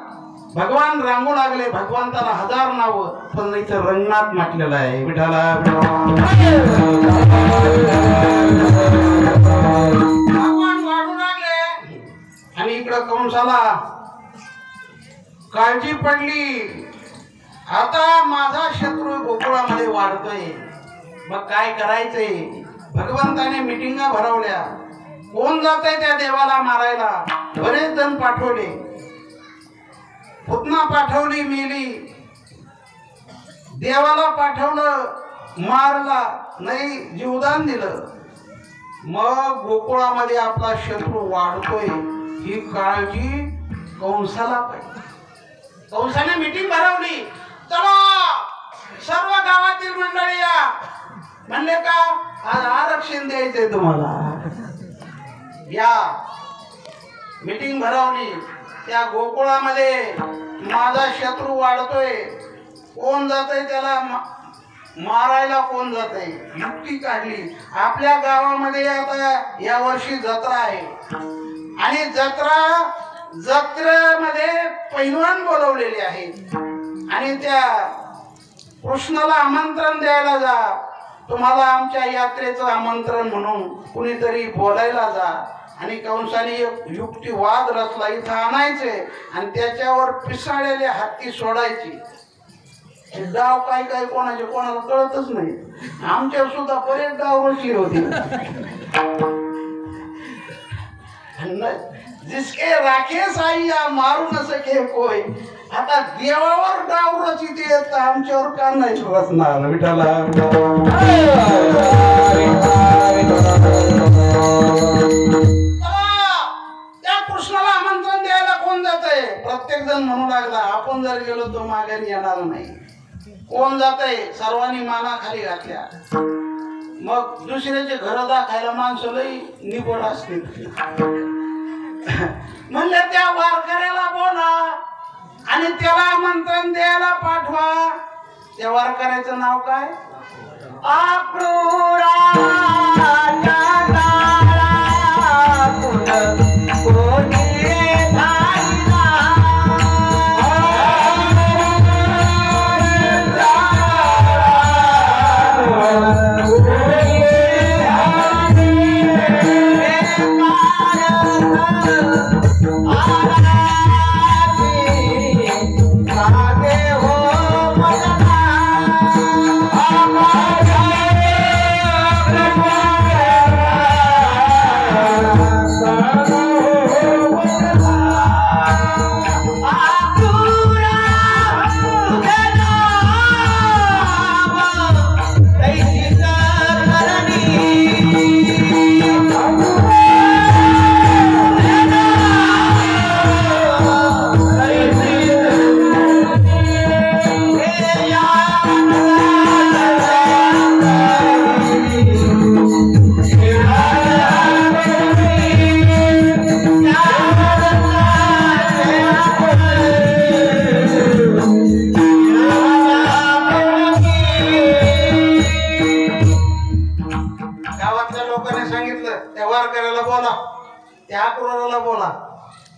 भगवान रांगू लागले. भगवंताला हजार नावं पण इथं रंगनाथ म्हटलेलं आहे. विठाला भगवान वाढू लागले आणि इकडं कंसाला काळजी पडली. आता माझा शत्रू गोकुळामध्ये वाढतोय, मग काय करायचंय. भगवंताने मिटिंगा भरवल्या. कोण जातंय त्या देवाला मारायला. बरेच जण पाठवले. पुतना पाठवली, मेली. देवाला पाठवलं, मारला नाही, जीवदान दिलं. मग गोकुळामध्ये आपला शत्रू वाढतोय ही काळजी कंसाला पाहिजे. कंसाने मिटिंग भरवली. चला सर्व गावातील मंडळी या. म्हणले का आज आरक्षण द्यायचंय तुम्हाला. या मीटिंग भरवली. त्या गोकुळामध्ये माझा शत्रू वाढतोय, कोण जातंय त्याला मारायला, कोण जातंय. युक्ती काढली. आपल्या गावामध्ये आता या वर्षी जत्रा आहे आणि जत्रेमध्ये पैलवान बोलवलेले आहेत आणि त्या कृष्णाला आमंत्रण द्यायला जा. तुम्हाला आमच्या यात्रेचं आमंत्रण म्हणून कुणीतरी बोलायला जा. आणि कंसाने एक युक्तिवाद रचला. इथं आणायचे आणि त्याच्यावर पिसाळलेले हत्ती सोडायची. डाव काय काय कोणाचे कोणाला कळतच नाही. आमच्या सुद्धा बरेच डाव रचले होते. जिसके राखे साईया मारू न सके कोय. आता देवावर डाव रचित येत आमच्यावर का नाही रचणार. विठाला त्या कृष्णाला आमंत्रण द्यायला कोण जातंय. प्रत्येक जण म्हणू लागला आपण जर गेलो तो माघारी येणार नाही. कोण जातंय. सर्वांनी माना खाली घातल्या. मग दुसऱ्याचे घर दाखायला माणसं लई निवड असते. म्हणले त्या वारकऱ्याला बोला आणि त्याला आमंत्रण द्यायला पाठवा. त्या वारकऱ्याचं नाव काय. हो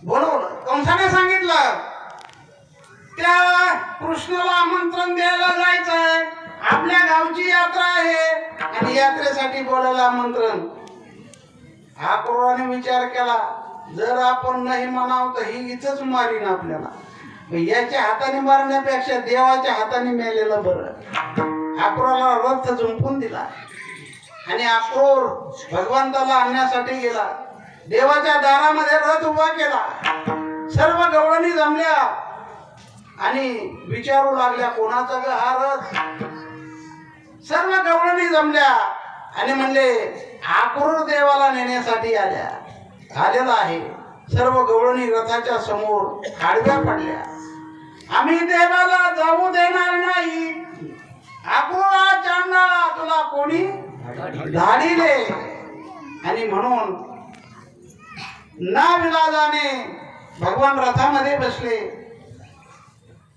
बोलवलं. कंसाने सांगितलं त्या कृष्णाला आमंत्रण द्यायला जायचंय, आपल्या गावची यात्रा आहे आणि यात्रेसाठी बोलायला आमंत्रण. अक्रूराने विचार केला, जर आपण नाही म्हणाव तर ही इथंच मारीन आपल्याला, याच्या हाताने मारण्यापेक्षा देवाच्या हाताने मेलेलं बरं. अक्रूराला रथ झुंपून दिला आणि अक्रूर भगवंताला आणण्यासाठी गेला. देवाच्या दारामध्ये रथ उभा केला. सर्व गवळणी जमल्या आणि विचारू लागल्या, कोणाचा ग हा रथ? सर्व गवळणी जमल्या आणि म्हणले, अक्रूर देवाला नेण्यासाठी आलेला आहे. सर्व गवळणी रथाच्या समोर आडव्या पडल्या. आम्ही देवाला जाऊ देणार नाही. अक्रूरा चांडाळा, तुला कोणी धाडिले? आणि म्हणून नाविलाजाने भगवान रथामध्ये बसले.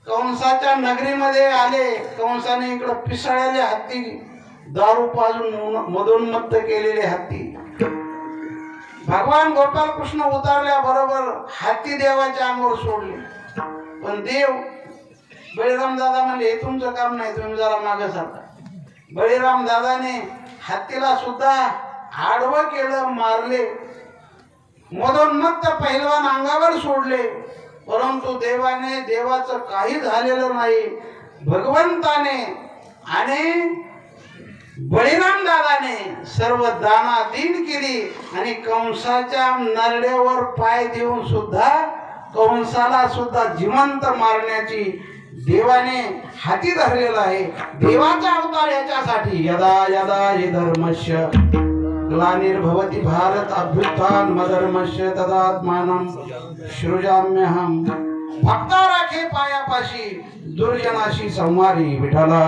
कंसाच्या नगरीमध्ये आले. कंसाने इकडं पिसाळलेले हत्ती, दारू पाजून मदोन्मत्त केलेले हत्ती. भगवान गोपाल कृष्ण उतरल्या बरोबर हत्ती देवाच्या अंगावर सोडले. पण देव बळीराम दादा म्हणले, हे तुमचं काम नाही, तुम्ही जरा मागे सरका. बळीराम दादाने हत्तीला सुद्धा आडवं केलं, मारले. मदोन्मत्त पहिलवान अंगावर सोडले. परंतु देवाचं काही झालेलं नाही. भगवंताने आणि बळीराम दादाने सर्व दानादीन केली आणि कंसाच्या नरड्यावर पाय देऊन सुद्धा कंसाला सुद्धा जिवंत मारण्याची देवाने हाती धरलेला आहे. देवाचा अवतार याच्यासाठी. यदा यदा हि धर्मस्य ग्लानिर्भवति भारत अभ्युत्थान मधर्मस्य तदात्मानं सृजाम्यहं. भक्ता राखे पायापाशी दुर्जनाशी संवारी. विठ्ठला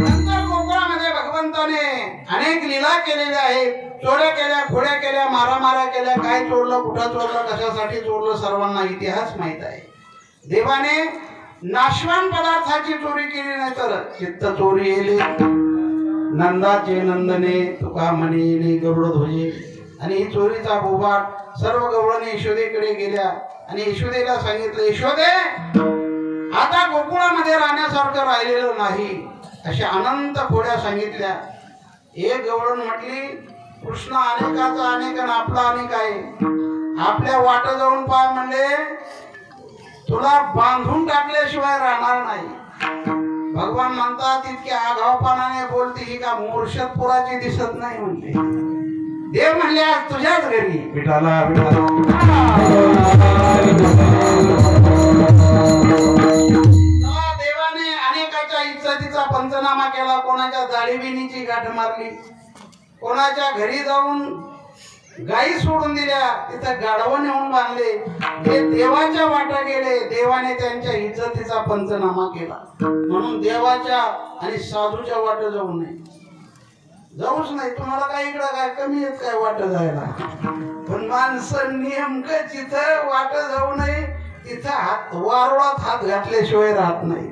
नंतर गोकुळामध्ये भगवंताने अनेक लीला केलेल्या आहेत. चोऱ्या केल्या, खोड्या केल्या, मारामाऱ्या केल्या. काय चोरलं, कुठं चोरलं, कशासाठी चोरलं, सर्वांना इतिहास माहित आहे. देवाने नाशवान पदार्थाची चोरी केली नाही तर चित्त चोरी येली. नंदाचे नंदने तुका म्हणे येली गरुड ध्वजे. आणि ही चोरीचा बोबाट सर्व गवळणी यशोदेकडे गेल्या आणि यशोदेला सांगितलं, यशोदे आता गोकुळामध्ये राहण्यासारखं राहिलेलं नाही. अशा अनंत खोड्या सांगितल्या. एक गवळण म्हटली, कृष्ण अनेकाचा अनेक आणि आपला अनेक आहे. आपल्या वाट जाऊन पाय म्हणले, तुला बांधून टाकल्याशिवाय राहणार नाही. भगवान म्हणतात, इतक्या आगाऊपणाने बोलते ही का मूर्छतपुराची दिसत नाही म्हणते. देव म्हणले, आज तुझ्याच घरी. विठाला देवाने अनेकाच्या इज्जतीचा पंचनामा केला. कोणाच्या जाळीबिनीची गाठ मारली, कोणाच्या घरी जाऊन गायी सोडून दिल्या, तिथं गाढवं नेऊन बांधले. ते देवाच्या वाटा गेले. देवाने त्यांच्या इज्जतीचा पंचनामा केला. म्हणून देवाच्या आणि साधूच्या वाट जाऊ नये. जाऊच नाही. तुम्हाला काय इकडं काय कमी आहेत काय वाट जायला? पण माणसं नेमकं जिथं वाट जाऊ नये तिथं हात वारुळात हात घातल्याशिवाय राहत नाही.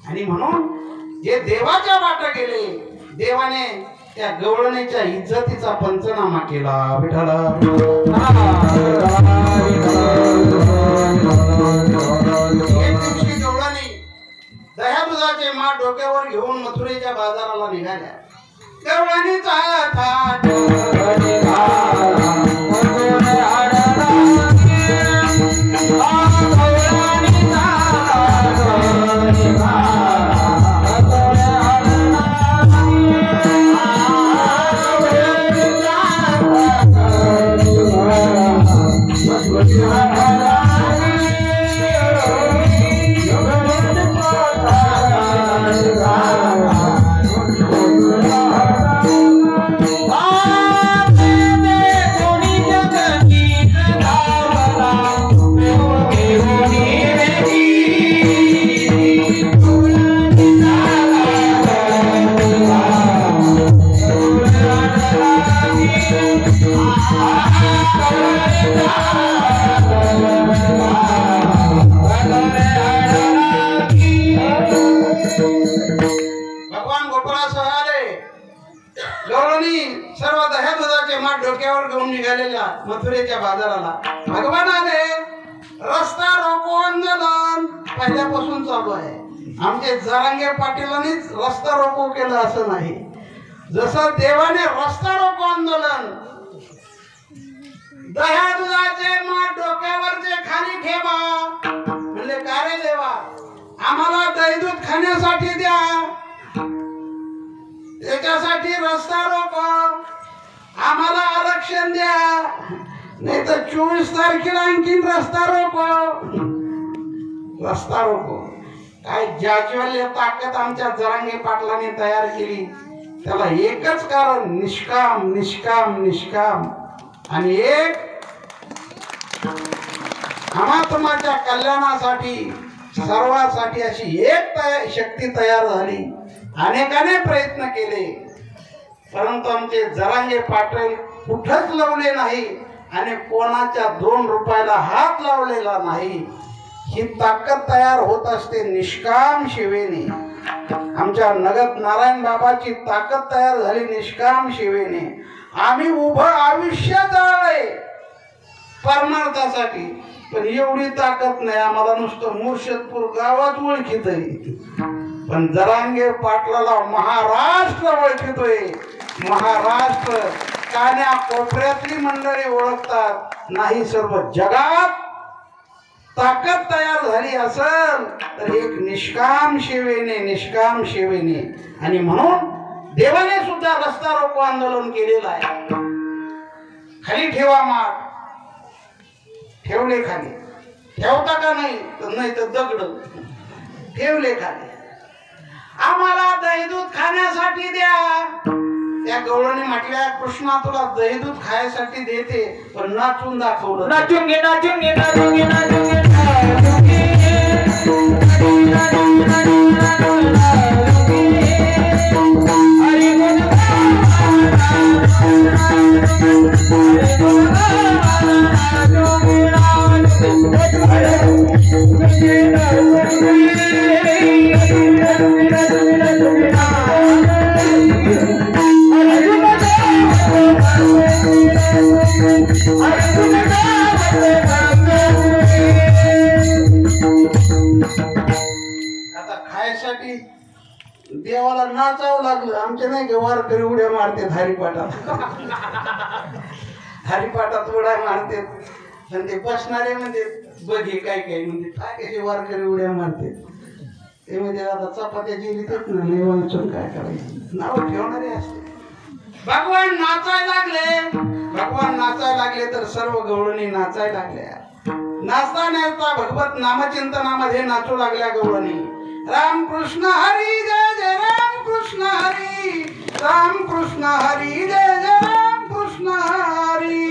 आणि म्हणून जे देवाच्या वाट गेले, देवाने त्या गवळणीच्या इज्जतीचा पंचनामा केला. विठ्ठला एक दिवशी गवळणी दह्या दुधाचे माठ डोक्यावर घेऊन मथुरेच्या बाजाराला निघाल्या. गवळणीचा थाट Ah! परवा दह्या दुधाचे माठ डोक्यावर घेऊन निघालेल्या मथुरेच्या बाजाराला भगवान आले. रस्ता रोको आंदोलन पहिल्यापासून चालू आहे. आमचे जरांगे पाटीलांनीच रस्ता रोको केलं असं नाही. जसं देवाने रस्ता रोको आंदोलन दह्या दुधाचे माठ डोक्यावरचे खाली ठेवा म्हणले. का रे देवा, आम्हाला दही दूध खाण्यासाठी द्या, त्याच्यासाठी रस्ता रोको, आम्हाला आरक्षण द्या, नाही तर 24 तारखेला आणखीन रस्ता रोको. रस्ता रोको काय ज्याची ताकद आमच्या जरांगे पाटलांनी तयार केली त्याला एकच कारण, निष्काम निष्काम निष्काम. आणि एक समाजाच्या कल्याणासाठी सर्वांसाठी अशी एक शक्ती तयार झाली. अनेकाने प्रयत्न केले परंतु आमचे जरांगे पाटील कुठंच लावले नाही आणि कोणाच्या 2 रुपयाला हात लावलेला नाही. ही ताकद तयार होत असते निष्काम सेवेने. आमच्या नगद नारायण बाबाची ताकद तयार झाली निष्काम सेवेने. आम्ही उभं आयुष्य जाळलंय परमार्थासाठी, पण एवढी ताकद नाही आम्हाला. नुसतं मुर्शदपूर गावात ओळखीत आहे, पण जरांगे पाटलाला महाराष्ट्र ओळखितोय. महाराष्ट्र कान्या कोपऱ्यातली मंडळी ओळखतात, नाही सर्व जगात ताकद तयार झाली असेल तर एक निष्काम सेवेने, निष्काम सेवेने. आणि म्हणून देवाने सुद्धा रस्ता रोको आंदोलन केलेलं आहे. खाली ठेवा माठ, ठेवले खाली. ठेवता का नाही? नाही तर दगड ठेवले खाली. आम्हाला दही दूध खाण्यासाठी द्या. त्या गवळणी म्हटल्या, कृष्णा तुला दही दूध खायसाठी देते, पण नाचून दाखवलं. नाचून घे नाचून घे नाचून घे नाचून घे आता खायसाठी देवाला नाचावं लागलं. आमचे नाही का वारकरी उड्या मारते हरिपाठात. हरिपाठात उड्या मारते आणि ते बसणारे म्हणजे बघे काय काय म्हणजे काय कसे वारकरी उड्या मारते. ते म्हणजे आता चपात्या जिरीतच ना नाही वाचून काय करायचं, नाव ठेवणारे असते. भगवान नाचायला लागले. भगवान नाचायला लागले तर सर्व गवळणी नाचायला लागल्या. नाचता नाचता भगवत नामचिंतनामध्ये नाचू लागल्या गवळणी. राम कृष्ण हरी जय जय राम कृष्ण हरी, राम कृष्ण हरी जय जय राम कृष्ण हरी.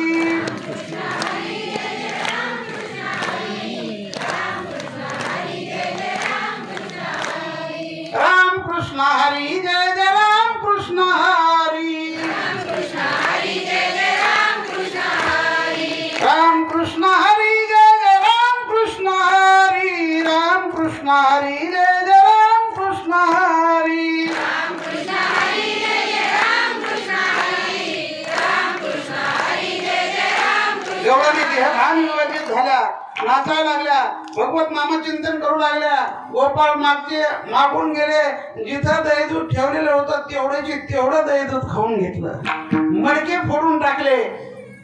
राम कृष्ण हरी जय जय राम कृष्ण हरी. राम कृष्ण हरी जय जय राम कृष्ण हरी. राम कृष्ण हरी जय जय राम कृष्ण हरी. गवळणी देहभान विवर्जित झाल्या, नाचायला लागल्या, भगवत नामचिंतन करू लागल्या. गोपाळ मागून गेले. जिथं दही दूध ठेवलेलं होतं तेवढं दही दूध खाऊन घेतलं, मडके फोडून टाकले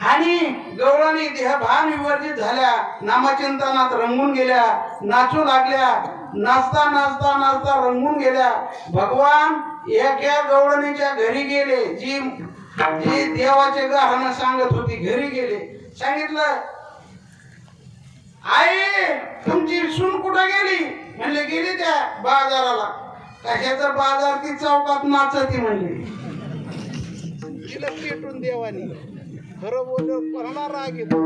आणि गवळणी देहभान विवर्जित झाल्या, नामचिंतनात रंगून गेल्या, नाचू लागल्या. नाचता नाचता नाचता रंगून गेल्या. भगवान एका गवळणीच्या घरी गेले, जी देवाचे गाणं सांगत होती. घरी गेले, सांगितलं, आई तुमची सून कुठं गेली? म्हणले गेली त्या बाजाराला. कशाचा बाजार? ती चौकात नाचती म्हणली. तिला पेटून देवानी खरं बोललं कोणाला राग येतो.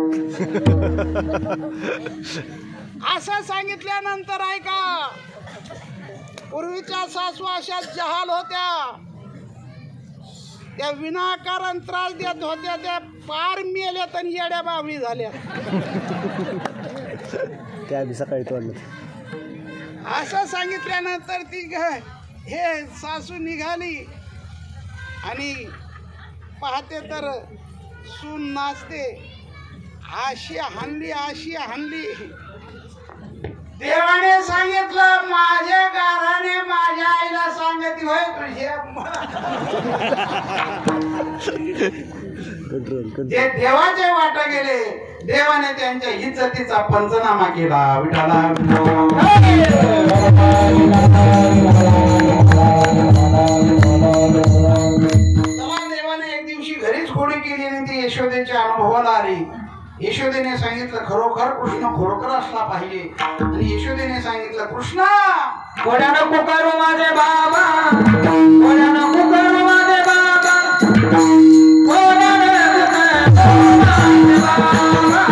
असं सांगितल्यानंतर ऐका, पूर्वीच्या सासू अशा जहाल होत्या, त्या विनाकारण त्रास देत होत्या, त्या पार मेल्या तर येड्या बावळी झाल्या. त्या सकाळी तोडलं. असं सांगितल्यानंतर ती हे सासू निघाली आणि पाहते तर सून नाचते, अशी हाणली. देवाने सांगितलं माझ्या गाराने माझ्या आईला सांगत होय तुझ्या जे देवाचे वाटा गेले, देवाने त्यांच्या इज्जतीचा पंचनामा केला. विठाला देवाने एक दिवशी घरीच खोडी केली आणि ती यशोदेच्या अनुभवाला आली. यशोदेने सांगितलं खरोखर कृष्ण खरोखर असला पाहिजे. आणि यशोदेने सांगितलं कृष्णा कोड्यानं पुकारू माझे बाबा, कोड्यानं पुकारू माझे बाबा, कोड्यानं पुकारू माझे बाबा, माझे बाबा,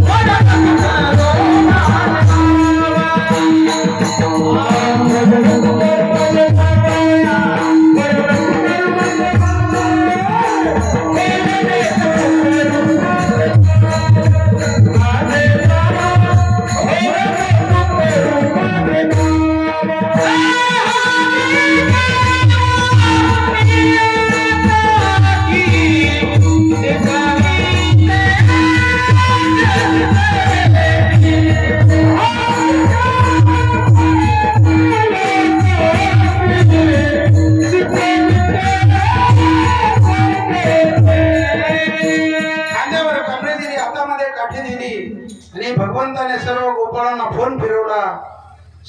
कोड्यानं पुकारू आणि भगवंताने सर्व गोपाळांना फोन फिरवला.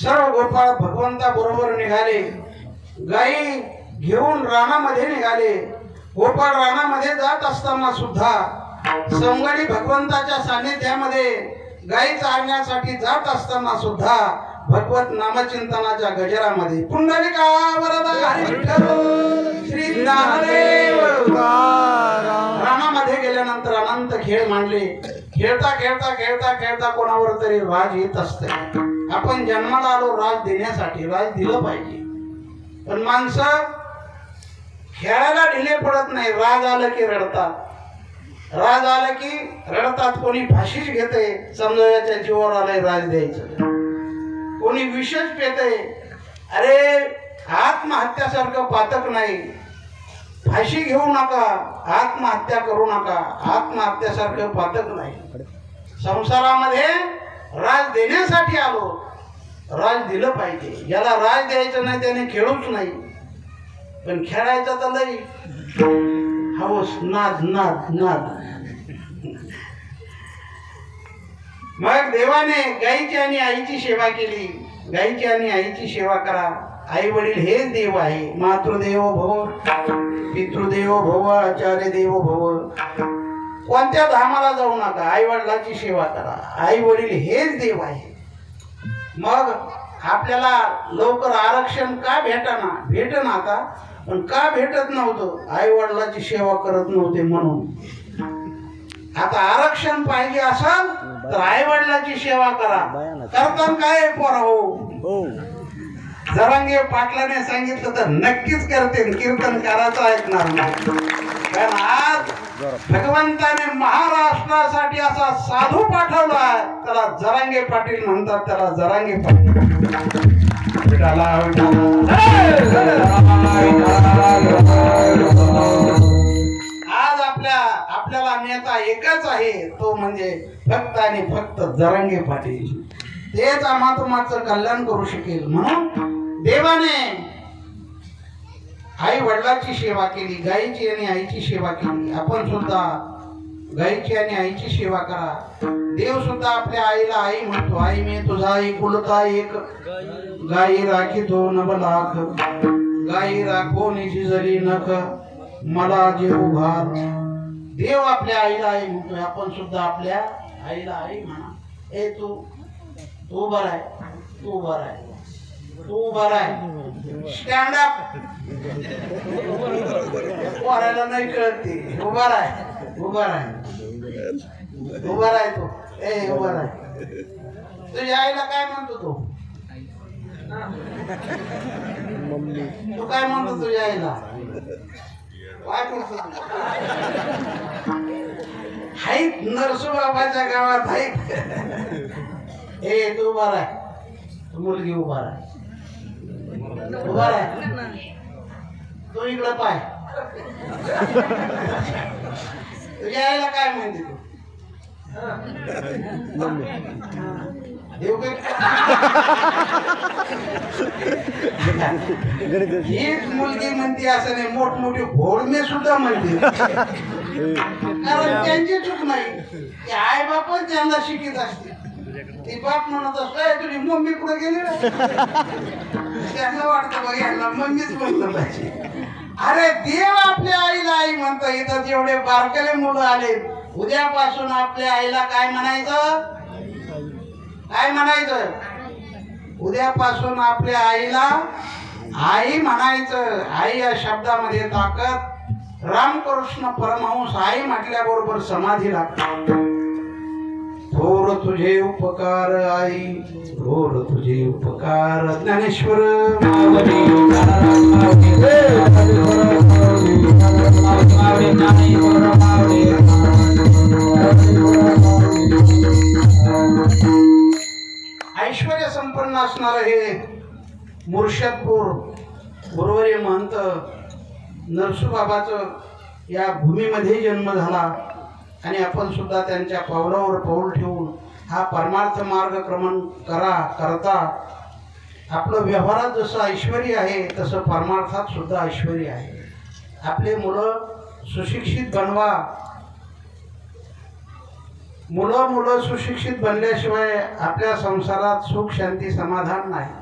सर्व गोपाळ भगवंता बरोबर निघाले. गाई घेऊन रानामध्ये निघाले. गोपाळ रानामध्ये जात असताना सुद्धा संगडी भगवंताच्या सानिध्यामध्ये गाई चारण्यासाठी जात असताना सुद्धा भगवत नामचिंतनाच्या गजरामध्ये पुंडलिका वरदा हरी विठ्ठल श्री ज्ञानदेव. रानामध्ये गेल्यानंतर अनंत खेळ मांडले. खेळता खेळता खेळता खेळता कोणावर तरी राज येत असते. आपण जन्माला आलो राज देण्यासाठी, राज दिलं पाहिजे. पण माणसं खेळायला ढिले पडत नाही. राज आलं की रडतात, राज आलं की रडतात. कोणी फाशीच घेते, समजायच्या जीवावर आलंय राज द्यायचं. कोणी विषच पेते. अरे आत्महत्यासारखं पातक नाही. फाशी घेऊ नका, आत्महत्या करू नका. आत्महत्यासारखं पातक नाही. संसारामध्ये राज देण्यासाठी आलो, राज दिलं पाहिजे. ज्याला राज द्यायचं नाही त्याने खेळूच नाही. पण खेळायचं तर लई हवस, नाद नाद नाद. मग देवाने गाईची आणि आईची सेवा केली. गाईची आणि आईची सेवा करा. आई वडील हेच देव आहे. मातृदेव भव, पितृदेव भव, आचार्य देव भव. कोणत्या धामाला जाऊ नका, आई वडिलांची सेवा करा. आई वडील हेच देव आहे. मग आपल्याला लवकर आरक्षण का भेटना आता, पण का भेटत नव्हतं? आई वडिलांची सेवा करत नव्हते म्हणून. आता आरक्षण पाहिजे असेल तर आई वडिलांची सेवा करा. करताना काय पोरा हो, जरांगे पाटलाने सांगितलं तर नक्कीच करते. कीर्तन करायचं ऐकणार नाही. कारण आज भगवंताने महाराष्ट्रासाठी असा साधू पाठवला, त्याला जरांगे पाटील म्हणतात. त्याला जरांगे पाटील. आज आपल्याला नेता एकच आहे, तो म्हणजे फक्त आणि फक्त जरांगे पाटील. तेच आम्हाचं कल्याण करू शकेल. म्हणून देवाने आई वडिलांची सेवा केली, गाईची आणि आईची सेवा केली. आपण सुद्धा गाईची आणि आईची सेवा करा. देव सुद्धा आपल्या आईला आई म्हणतो. आई मी तुझा एकुलता एक, गाई राखी तो नवलाख, गाई राखो निशी जरी नख, मला जेव भार. देव आपल्या आईला आई म्हणतोय. आपण सुद्धा आपल्या आईला आई म्हणा. ए तू उभा आहे, तू उभा आहे, तू उभा आहे. Stand up. पोरायला नाही कळते. उभा आहे, उभा आहे, उभा आहे. तो ए उभा आहे. तुझ्या आईला काय म्हणतो तू? तू काय म्हणतो तुझ्या आईला? काय म्हणतो? हाईत नरसोबाबाच्या गावात हाईत. ए तू उभा आहे, तू मुलगी उभा आहे, उभा आहे. तो इकडं पाय. तुझ्या आईला काय म्हणते तू? देव हीच मुलगी म्हणते असं नाही, मोठमोठी घोडमे सुद्धा म्हणते. कारण त्यांची चूक नाही, ती आई बापच त्यांना शिकित असते. ती बाप म्हणत असतो तुझी मम्मी पुढे गेली रे, त्यांना वाटतं बघ यांना मम्मीच म्हणलं पाहिजे. अरे देव आपल्या आईला आई म्हणतो. इथं जेवढे बारकाले मुलं आले, उद्यापासून आपल्या आईला काय म्हणायचं? काय म्हणायचं? उद्यापासून आपल्या आईला आई म्हणायचं. आई या शब्दामध्ये ताकद. रामकृष्ण परमहंस आई म्हटल्याबरोबर समाधी लागते. थोर तुझे उपकार आई, थोर तुझे उपकार. ज्ञानेश्वर ऐश्वर्य संपन्न असणार हे मुर्शदपूर गुरुवर्य महंत नरसूबाबाचं या भूमीमध्ये जन्म झाला आणि आपण सुद्धा त्यांच्या पावलावर पाऊल ठेवून हा परमार्थ मार्ग क्रमण करता आपलं व्यवहारात जसं ऐश्वर्य आहे तसं परमार्थात सुद्धा ऐश्वर्य आहे. आपले मुलं सुशिक्षित बनवा. मुलं सुशिक्षित बनल्याशिवाय आपल्या संसारात सुख शांती समाधान नाही.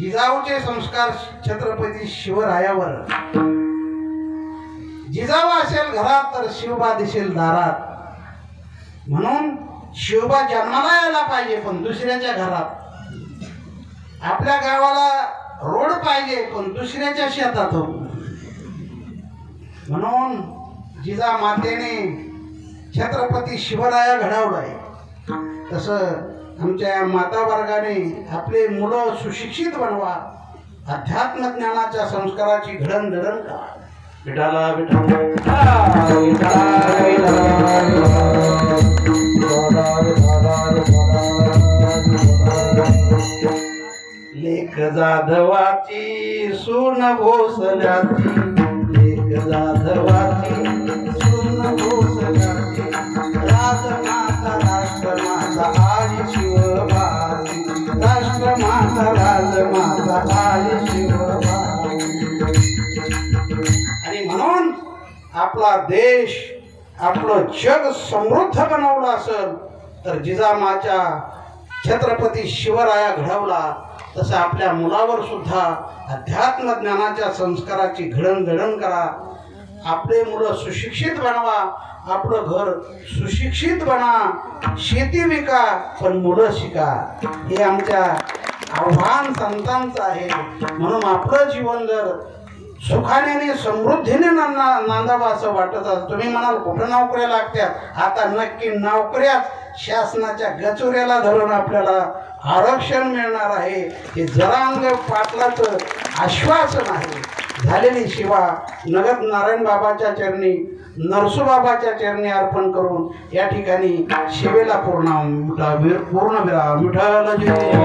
जिजाऊचे संस्कार छत्रपती शिवरायावर. जिजाऊ असेल घरात तर शिवबा दिसेल दारात. म्हणून शिवबा जन्माला यायला पाहिजे पण दुसऱ्याच्या घरात. आपल्या गावाला रोड पाहिजे पण दुसऱ्याच्या शेतात. म्हणून जिजा मातेने छत्रपती शिवराया घडवलाय. तसं आमच्या माता वर्गाने आपले मुलं सुशिक्षित बनवा. अध्यात्म ज्ञानाच्या संस्काराची घडणघडण करा. विठाला लेख जाधवाची सून भोसल्याची. लेख जाधवाची सून भोसल्याची. राजमाता राष्ट्रमाता आई शिवबाई. राष्ट्रमाता राजमाता आई शिवबाई. आणि म्हणून आपला देश आपलं जग समृद्ध बनवलं असेल तर जिजामाच्या छत्रपती शिवराया घडवला तसं आपल्या मुलावर सुद्धा अध्यात्म ज्ञानाच्या संस्काराची घडणघडण करा. आपले मुलं सुशिक्षित बनवा. आपलं घर सुशिक्षित बना. शेती विका पण मुलं शिका. हे आमच्या आव्हान संतांचं आहे. म्हणून आपलं जीवन जर सुखाने आणि समृद्धीने नांदावं असं वाटत असं. तुम्ही म्हणाल कुठं नोकऱ्या लागत्यात? आता नक्की नोकऱ्याच शासनाच्या गचुऱ्याला धरून आपल्याला आरक्षण मिळणार आहे. हे जरांग पाटलाचं आश्वासन आहे. झालेली सेवा नगद नारायण बाबाच्या चरणी नरसूबाबाच्या चरणी अर्पण करून या ठिकाणी शिवेला पूर्ण विराम. विठ्ठल देव